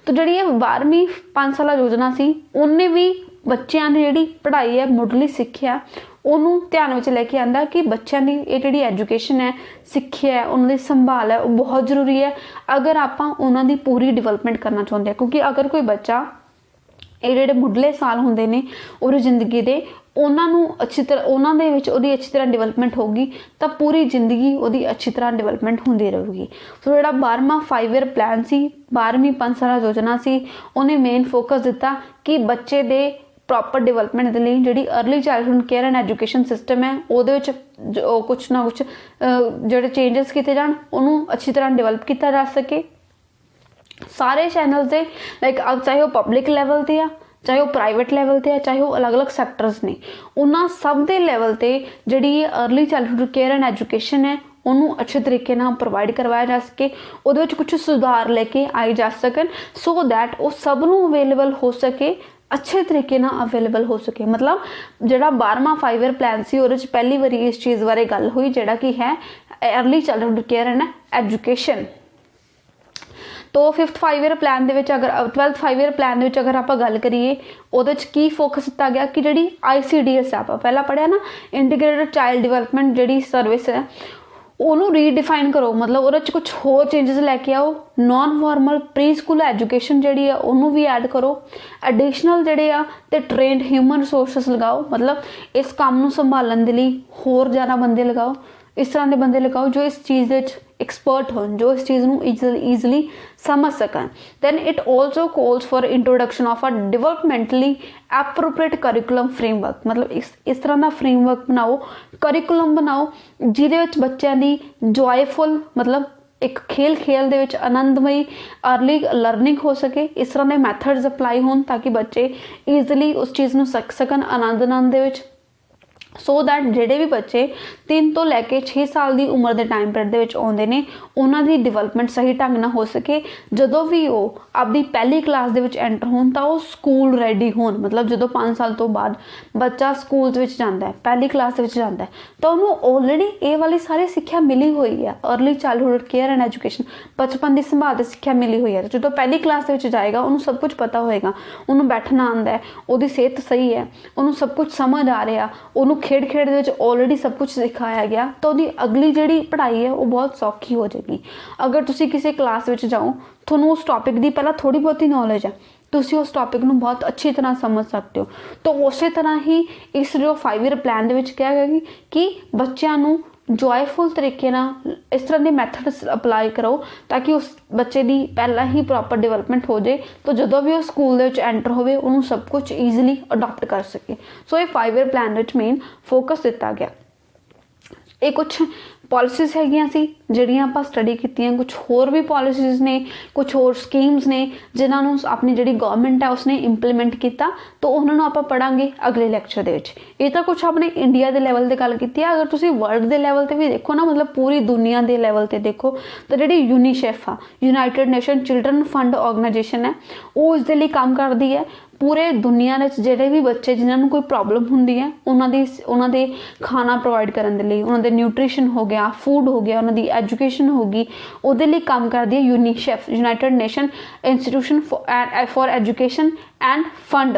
तो जी ये 12वीं 5 साल योजना सी उन्हें भी बच्चों ने जी पढ़ाई है मुढ़ली सिक्ख्या उन्होंने ध्यान में लैके आंदा कि बच्चों की ये जी एजुकेशन है सिक्ख्या है उन्होंने संभाल है वो बहुत जरूरी है अगर आप उन्होंने पूरी डिवेलपमेंट करना चाहते हैं। क्योंकि अगर कोई बच्चा ये जोड़े मुढ़ले साल होंगे ने और जिंदगी के उन्होंने अच्छी तरह उन्होंने अच्छी तरह डिवेलपमेंट होगी तो पूरी जिंदगी वो अच्छी तरह डिवेलपमेंट होती रहेगी। तो जो 12वां 5 ईयर प्लान सी 12वीं 5 साल योजना सी उन्हें मेन फोकस दिता कि बच्चे दे ਪ੍ਰੋਪਰ ਡਿਵੈਲਪਮੈਂਟ ਦੇ ਲਈ ਜਿਹੜੀ early childhood care and education system ਹੈ ਉਹਦੇ ਵਿੱਚ ਕੁਛ ਨਾ ਕੁਛ ਜਿਹੜੇ ਚੇਂਜਸ ਕੀਤੇ ਜਾਣ, ਉਹਨੂੰ ਅੱਛੀ ਤਰ੍ਹਾਂ ਡਿਵੈਲਪ ਕੀਤਾ ਜਾ ਸਕੇ। ਸਾਰੇ ਚੈਨਲਸ ਦੇ ਲਾਈਕ ਚਾਹੇ ਉਹ ਪਬਲਿਕ ਲੈਵਲ ਤੇ ਆ, ਚਾਹੇ ਉਹ ਪ੍ਰਾਈਵੇਟ ਲੈਵਲ ਤੇ ਆ, ਚਾਹੇ ਉਹ ਅਲੱਗ-ਅਲੱਗ ਸੈਕਟਰਸ ਨੇ, ਉਹਨਾਂ ਸਭ ਦੇ ਲੈਵਲ ਤੇ ਜਿਹੜੀ early childhood care and education ਹੈ ਉਹਨੂੰ ਅੱਛੇ ਤਰੀਕੇ ਨਾਲ ਪ੍ਰੋਵਾਈਡ ਕਰਵਾਇਆ ਜਾ ਸਕੇ, ਉਹਦੇ ਵਿੱਚ ਕੁਛ ਸੁਧਾਰ ਲੈ ਕੇ ਆਏ ਜਾ ਸਕਣ ਸੋ ਦੈਟ ਉਹ ਸਭ ਨੂੰ ਅਵੇਲੇਬਲ ਹੋ ਸਕੇ, ਅੱਛੇ ਤਰੀਕੇ ਨਾਲ ਅਵੇਲੇਬਲ ਹੋ ਸਕੇ। ਮਤਲਬ ਜਿਹੜਾ 12ਵਾਂ 5 ਈਅਰ ਪਲਾਨ ਸੀ ਉਹਦੇ 'ਚ ਪਹਿਲੀ ਵਾਰੀ ਇਸ ਚੀਜ਼ ਬਾਰੇ ਗੱਲ ਹੋਈ ਜਿਹੜਾ ਕਿ ਹੈ early childhood care and education. तो 5th 5 ईयर प्लान ਦੇ ਵਿੱਚ ਅਗਰ 12th 5 ईयर प्लान ਦੇ ਵਿੱਚ ਅਗਰ ਆਪਾਂ ਗੱਲ ਕਰੀਏ ਉਹਦੇ 'ਚ ਕੀ ਫੋਕਸ ਕੀਤਾ ਗਿਆ ਕਿ ਜਿਹੜੀ ICDS ਆਪਾਂ ਪਹਿਲਾਂ ਪੜ੍ਹਿਆ ਨਾ ਇੰਟੀਗ੍ਰੇਟਡ ਚਾਈਲਡ ਡਿਵੈਲਪਮੈਂਟ ਜਿਹੜੀ ਸਰਵਿਸ ਹੈ ਉਹਨੂੰ ਰੀਡਿਫਾਈਨ ਕਰੋ, ਮਤਲਬ ਉਹਦੇ 'ਚ ਕੁਝ ਹੋਰ ਚੇਂਜਸ ਲੈ ਕੇ ਆਓ। ਨॉन ਫਾਰਮਲ ਪ੍ਰੀ ਸਕੂਲ ਐਜੂਕੇਸ਼ਨ ਜਿਹੜੀ ਆ ਉਹਨੂੰ ਵੀ ਐਡ ਕਰੋ, ਐਡੀਸ਼ਨਲ ਜਿਹੜੇ ਆ ਤੇ ਟ੍ਰੇਨਡ ਹਿਊਮਨ ਰਿਸੋਰਸਿਸ ਲਗਾਓ, ਮਤਲਬ ਇਸ ਕੰਮ ਨੂੰ ਸੰਭਾਲਣ ਦੇ ਲਈ ਹੋਰ ਜ਼ਿਆਦਾ ਬੰਦੇ ਲਗਾਓ, ਇਸ ਤਰ੍ਹਾਂ ਦੇ ਬੰਦੇ ਲਗਾਓ ਜੋ ਇਸ ਚੀਜ਼ ਦੇ ਵਿੱਚ एक्सपर्ट हो, जो इस चीज़ ਨੂੰ ईजिली समझ सकन। Then it also calls for introduction of a developmentally appropriate curriculum framework, मतलब इस तरह का फ्रेमवर्क बनाओ, करिकुलम बनाओ जिहदे विच बच्चों की जॉयफुल मतलब एक खेल दे विच आनंदमई अर्ली लर्निंग हो सके, इस तरह के मैथड्स अप्लाई होन ताकि बच्चे ईजिली उस चीज़ ਨੂੰ सिख सकन आनंद ਦੇ ਵਿੱਚ सो दैट ਜਿਹੜੇ ਵੀ ਬੱਚੇ 3 ਤੋਂ ਲੈ ਕੇ 6 ਸਾਲ ਦੀ ਉਮਰ ਦੇ ਟਾਈਮ ਪੀਰੀਅਡ ਦੇ ਵਿੱਚ ਆਉਂਦੇ ਨੇ ਉਹਨਾਂ ਦੀ ਡਿਵੈਲਪਮੈਂਟ ਸਹੀ ਢੰਗ ਨਾਲ ਹੋ ਸਕੇ। ਜਦੋਂ ਵੀ ਉਹ ਆਪਦੀ ਪਹਿਲੀ ਕਲਾਸ ਦੇ ਵਿੱਚ ਐਂਟਰ ਹੋਣ ਤਾਂ ਉਹ ਸਕੂਲ ਰੈਡੀ ਹੋਣ, ਮਤਲਬ ਜਦੋਂ 5 ਸਾਲ ਤੋਂ ਬਾਅਦ ਬੱਚਾ ਸਕੂਲ ਦੇ ਵਿੱਚ ਜਾਂਦਾ ਹੈ, ਪਹਿਲੀ ਕਲਾਸ ਦੇ ਵਿੱਚ ਜਾਂਦਾ ਹੈ ਤਾਂ ਉਹਨੂੰ ਆਲਰੇਡੀ ਇਹ ਵਾਲੀ ਸਾਰੀ ਸਿੱਖਿਆ ਮਿਲੀ ਹੋਈ ਹੈ। Early childhood care and education ਬਚਪਨ ਦੀ ਸੰਭਾਲ ਦੀ ਸਿੱਖਿਆ ਮਿਲੀ ਹੋਈ ਹੈ। ਜਦੋਂ ਪਹਿਲੀ ਕਲਾਸ ਦੇ ਵਿੱਚ ਜਾਏਗਾ ਉਹਨੂੰ ਸਭ ਕੁਝ ਪਤਾ ਹੋਏਗਾ, ਉਹਨੂੰ ਬੈਠਣਾ ਆਉਂਦਾ ਹੈ, ਉਹਦੀ ਸਿਹਤ ਸਹੀ ਹੈ, ਉਹਨੂੰ ਸਭ ਕੁਝ ਸਮਝ ਆ ਰਿਹਾ, ਉਹਨੂੰ ਖੇਡ ਦੇ ਵਿੱਚ ਆਲਰੇਡੀ ਸਭ ਕੁਝ ਸਿਖਾਇਆ ਗਿਆ ਤਾਂ ਉਹਦੀ ਅਗਲੀ ਜਿਹੜੀ ਪੜ੍ਹਾਈ ਹੈ ਉਹ ਬਹੁਤ ਸੌਖੀ ਹੋ ਜਾਏਗੀ। ਅਗਰ ਤੁਸੀਂ ਕਿਸੇ ਕਲਾਸ ਵਿੱਚ ਜਾਓ ਤੁਹਾਨੂੰ ਉਸ ਟੌਪਿਕ ਦੀ ਪਹਿਲਾਂ ਥੋੜੀ ਬਹੁਤੀ ਨੌਲੇਜ ਹੈ, ਤੁਸੀਂ ਉਸ ਟੌਪਿਕ ਨੂੰ ਬਹੁਤ ਅੱਛੀ ਤਰ੍ਹਾਂ ਸਮਝ ਸਕਦੇ ਹੋ। ਤਾਂ ਉਸੇ ਤਰ੍ਹਾਂ ਹੀ ਇਸ ਜੋ 5 ਈਅਰ ਪਲਾਨ ਦੇ ਵਿੱਚ ਕਿਹਾ ਗਿਆ ਕਿ ਬੱਚਿਆਂ ਨੂੰ ਜੋਇਫੁਲ ਤਰੀਕੇ ਨਾਲ ਇਸ ਤਰ੍ਹਾਂ ਦੇ ਮੈਥਡਸ ਅਪਲਾਈ ਕਰੋ ਤਾਂ ਕਿ ਉਸ ਬੱਚੇ ਦੀ ਪਹਿਲਾਂ ਹੀ ਪ੍ਰੋਪਰ ਡਿਵੈਲਪਮੈਂਟ ਹੋ ਜਾਏ ਤਾਂ ਜਦੋਂ ਵੀ ਉਹ ਸਕੂਲ ਦੇ ਵਿੱਚ ਐਂਟਰ ਹੋਵੇ ਉਹਨੂੰ ਸਭ ਕੁਝ ਈਜ਼ੀਲੀ ਅਡਾਪਟ ਕਰ ਸਕੇ। ਸੋ ਇਹ 5 ਈਅਰ ਪਲਾਨ ਵਿੱਚ ਮੇਨ ਫੋਕਸ ਦਿੱਤਾ ਗਿਆ। ਇਹ ਕੁਛ ਪੋਲਿਸੀਜ਼ ਹੈਗੀਆਂ ਸੀ ਜਿਹੜੀਆਂ ਆਪਾਂ ਸਟੱਡੀ ਕੀਤੀਆਂ, ਕੁਛ ਹੋਰ ਵੀ ਪੋਲਿਸੀਜ਼ ਨੇ, ਕੁਛ ਹੋਰ ਸਕੀਮਸ ਨੇ ਜਿਨ੍ਹਾਂ ਨੂੰ ਆਪਣੀ ਜਿਹੜੀ ਗਵਰਨਮੈਂਟ ਹੈ ਉਸਨੇ ਇੰਪਲੀਮੈਂਟ ਕੀਤਾ ਤਾਂ ਉਹਨਾਂ ਨੂੰ ਆਪਾਂ ਪੜਾਂਗੇ ਅਗਲੇ ਲੈਕਚਰ ਦੇ ਵਿੱਚ। ਇਹ ਤਾਂ ਕੁਛ ਆਪਣੇ ਇੰਡੀਆ ਦੇ ਲੈਵਲ ਤੇ ਗੱਲ ਕੀਤੀ ਹੈ। ਅਗਰ ਤੁਸੀਂ ਵਰਲਡ ਦੇ ਲੈਵਲ ਤੇ ਵੀ ਦੇਖੋ ਨਾ, ਮਤਲਬ ਪੂਰੀ ਦੁਨੀਆ ਦੇ ਲੈਵਲ ਤੇ ਦੇਖੋ ਤਾਂ ਜਿਹੜੀ ਯੂਨੀਸੈਫ ਆ, United nation children fund organisation ਹੈ, ਉਹ ਇਸ ਦੇ ਲਈ ਕੰਮ ਕਰਦੀ ਹੈ। ਪੂਰੇ ਦੁਨੀਆ ਵਿੱਚ ਜਿਹੜੇ ਵੀ ਬੱਚੇ ਜਿਨ੍ਹਾਂ ਨੂੰ ਕੋਈ ਪ੍ਰੋਬਲਮ ਹੁੰਦੀ ਹੈ ਉਹਨਾਂ ਦੇ ਖਾਣਾ ਪ੍ਰੋਵਾਈਡ ਕਰਨ ਦੇ ਲਈ, ਉਹਨਾਂ ਦੇ ਨਿਊਟ੍ਰੀਸ਼ਨ ਹੋ ਗਿਆ, ਫੂਡ ਹੋ ਗਿਆ, ਉਹਨਾਂ ਦੀ ਐਜੂਕੇਸ਼ਨ ਹੋ ਗਈ, ਉਹਦੇ ਲਈ ਕੰਮ ਕਰਦੀ ਹੈ UNICEF, United nation institution for education and fund,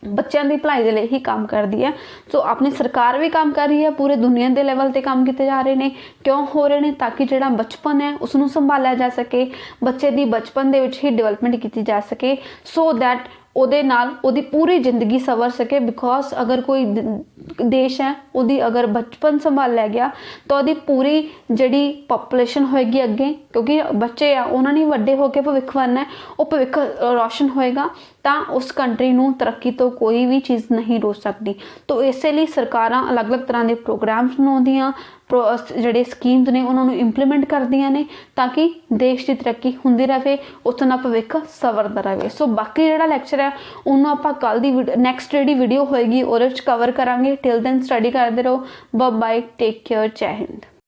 ਬੱਚਿਆਂ ਦੀ ਭਲਾਈ ਦੇ ਲਈ ਹੀ ਕੰਮ ਕਰਦੀ ਹੈ। ਸੋ ਆਪਣੀ ਸਰਕਾਰ ਵੀ ਕੰਮ ਕਰ ਰਹੀ ਹੈ, ਪੂਰੇ ਦੁਨੀਆ ਦੇ ਲੈਵਲ ਤੇ ਕੰਮ ਕੀਤੇ ਜਾ ਰਹੇ ਨੇ। ਕਿਉਂ ਹੋ ਰਹੇ ਨੇ? ਤਾਂ ਕਿ ਜਿਹੜਾ ਬਚਪਨ ਹੈ ਉਸ ਨੂੰ ਸੰਭਾਲਿਆ ਜਾ ਸਕੇ, ਬੱਚੇ ਦੀ ਬਚਪਨ ਦੇ ਵਿੱਚ ਹੀ ਡਿਵੈਲਪਮੈਂਟ ਕੀਤੀ ਜਾ ਸਕੇ ਸੋ ਦੈਟ ਉਹਦੇ ਨਾਲ ਉਹਦੀ ਪੂਰੀ ਜ਼ਿੰਦਗੀ ਸਵਰ ਸਕੇ। ਬਿਕੋਜ਼ ਅਗਰ ਕੋਈ ਦੇਸ਼ ਹੈ ਉਹਦੀ ਅਗਰ ਬਚਪਨ ਸੰਭਾਲਿਆ ਗਿਆ ਤਾਂ ਉਹਦੀ ਪੂਰੀ ਜਿਹੜੀ ਪਾਪੂਲੇਸ਼ਨ ਹੋਏਗੀ ਅੱਗੇ, ਕਿਉਂਕਿ ਬੱਚੇ ਆ ਉਹਨਾਂ ਨੇ ਵੱਡੇ ਹੋ ਕੇ ਭਵਿੱਖ ਬਣਨਾ ਹੈ, ਉਹ ਭਵਿੱਖ ਰੋਸ਼ਨ ਹੋਏਗਾ ਤਾਂ ਉਸ ਕੰਟਰੀ ਨੂੰ ਤਰੱਕੀ ਤੋਂ ਕੋਈ ਵੀ ਚੀਜ਼ ਨਹੀਂ ਰੋਕ ਸਕਦੀ। ਤਾਂ ਇਸੇ ਲਈ ਸਰਕਾਰਾਂ ਅਲੱਗ-ਅਲੱਗ ਤਰ੍ਹਾਂ ਦੇ ਪ੍ਰੋਗਰਾਮਸ ਬਣਾਉਂਦੀਆਂ, ਜਿਹੜੇ ਸਕੀਮਸ ਨੇ ਉਹਨਾਂ ਨੂੰ ਇੰਪਲੀਮੈਂਟ ਕਰਦੀਆਂ ਨੇ ਤਾਂ ਕਿ ਦੇਸ਼ ਦੀ ਤਰੱਕੀ ਹੁੰਦੀ ਰਹੇ, ਉੱਥੋਂ ਦਾ ਭਵਿੱਖ ਸਵਰਦਾ ਰਹੇ। ਸੋ ਬਾਕੀ ਜਿਹੜਾ ਲੈਕਚਰ ਹੈ ਉਹਨੂੰ ਆਪਾਂ ਕੱਲ੍ਹ ਦੀ ਨੈਕਸਟ ਜਿਹੜੀ ਵੀਡੀਓ ਹੋਏਗੀ ਉਹਦੇ ਵਿੱਚ ਕਵਰ ਕਰਾਂਗੇ। ਟਿਲ ਦੈਨ ਸਟੱਡੀ ਕਰਦੇ ਰਹੋ। ਬਾਏ ਬਾਏ, ਟੇਕ ਕੇਅਰ, ਜੈ ਹਿੰਦ।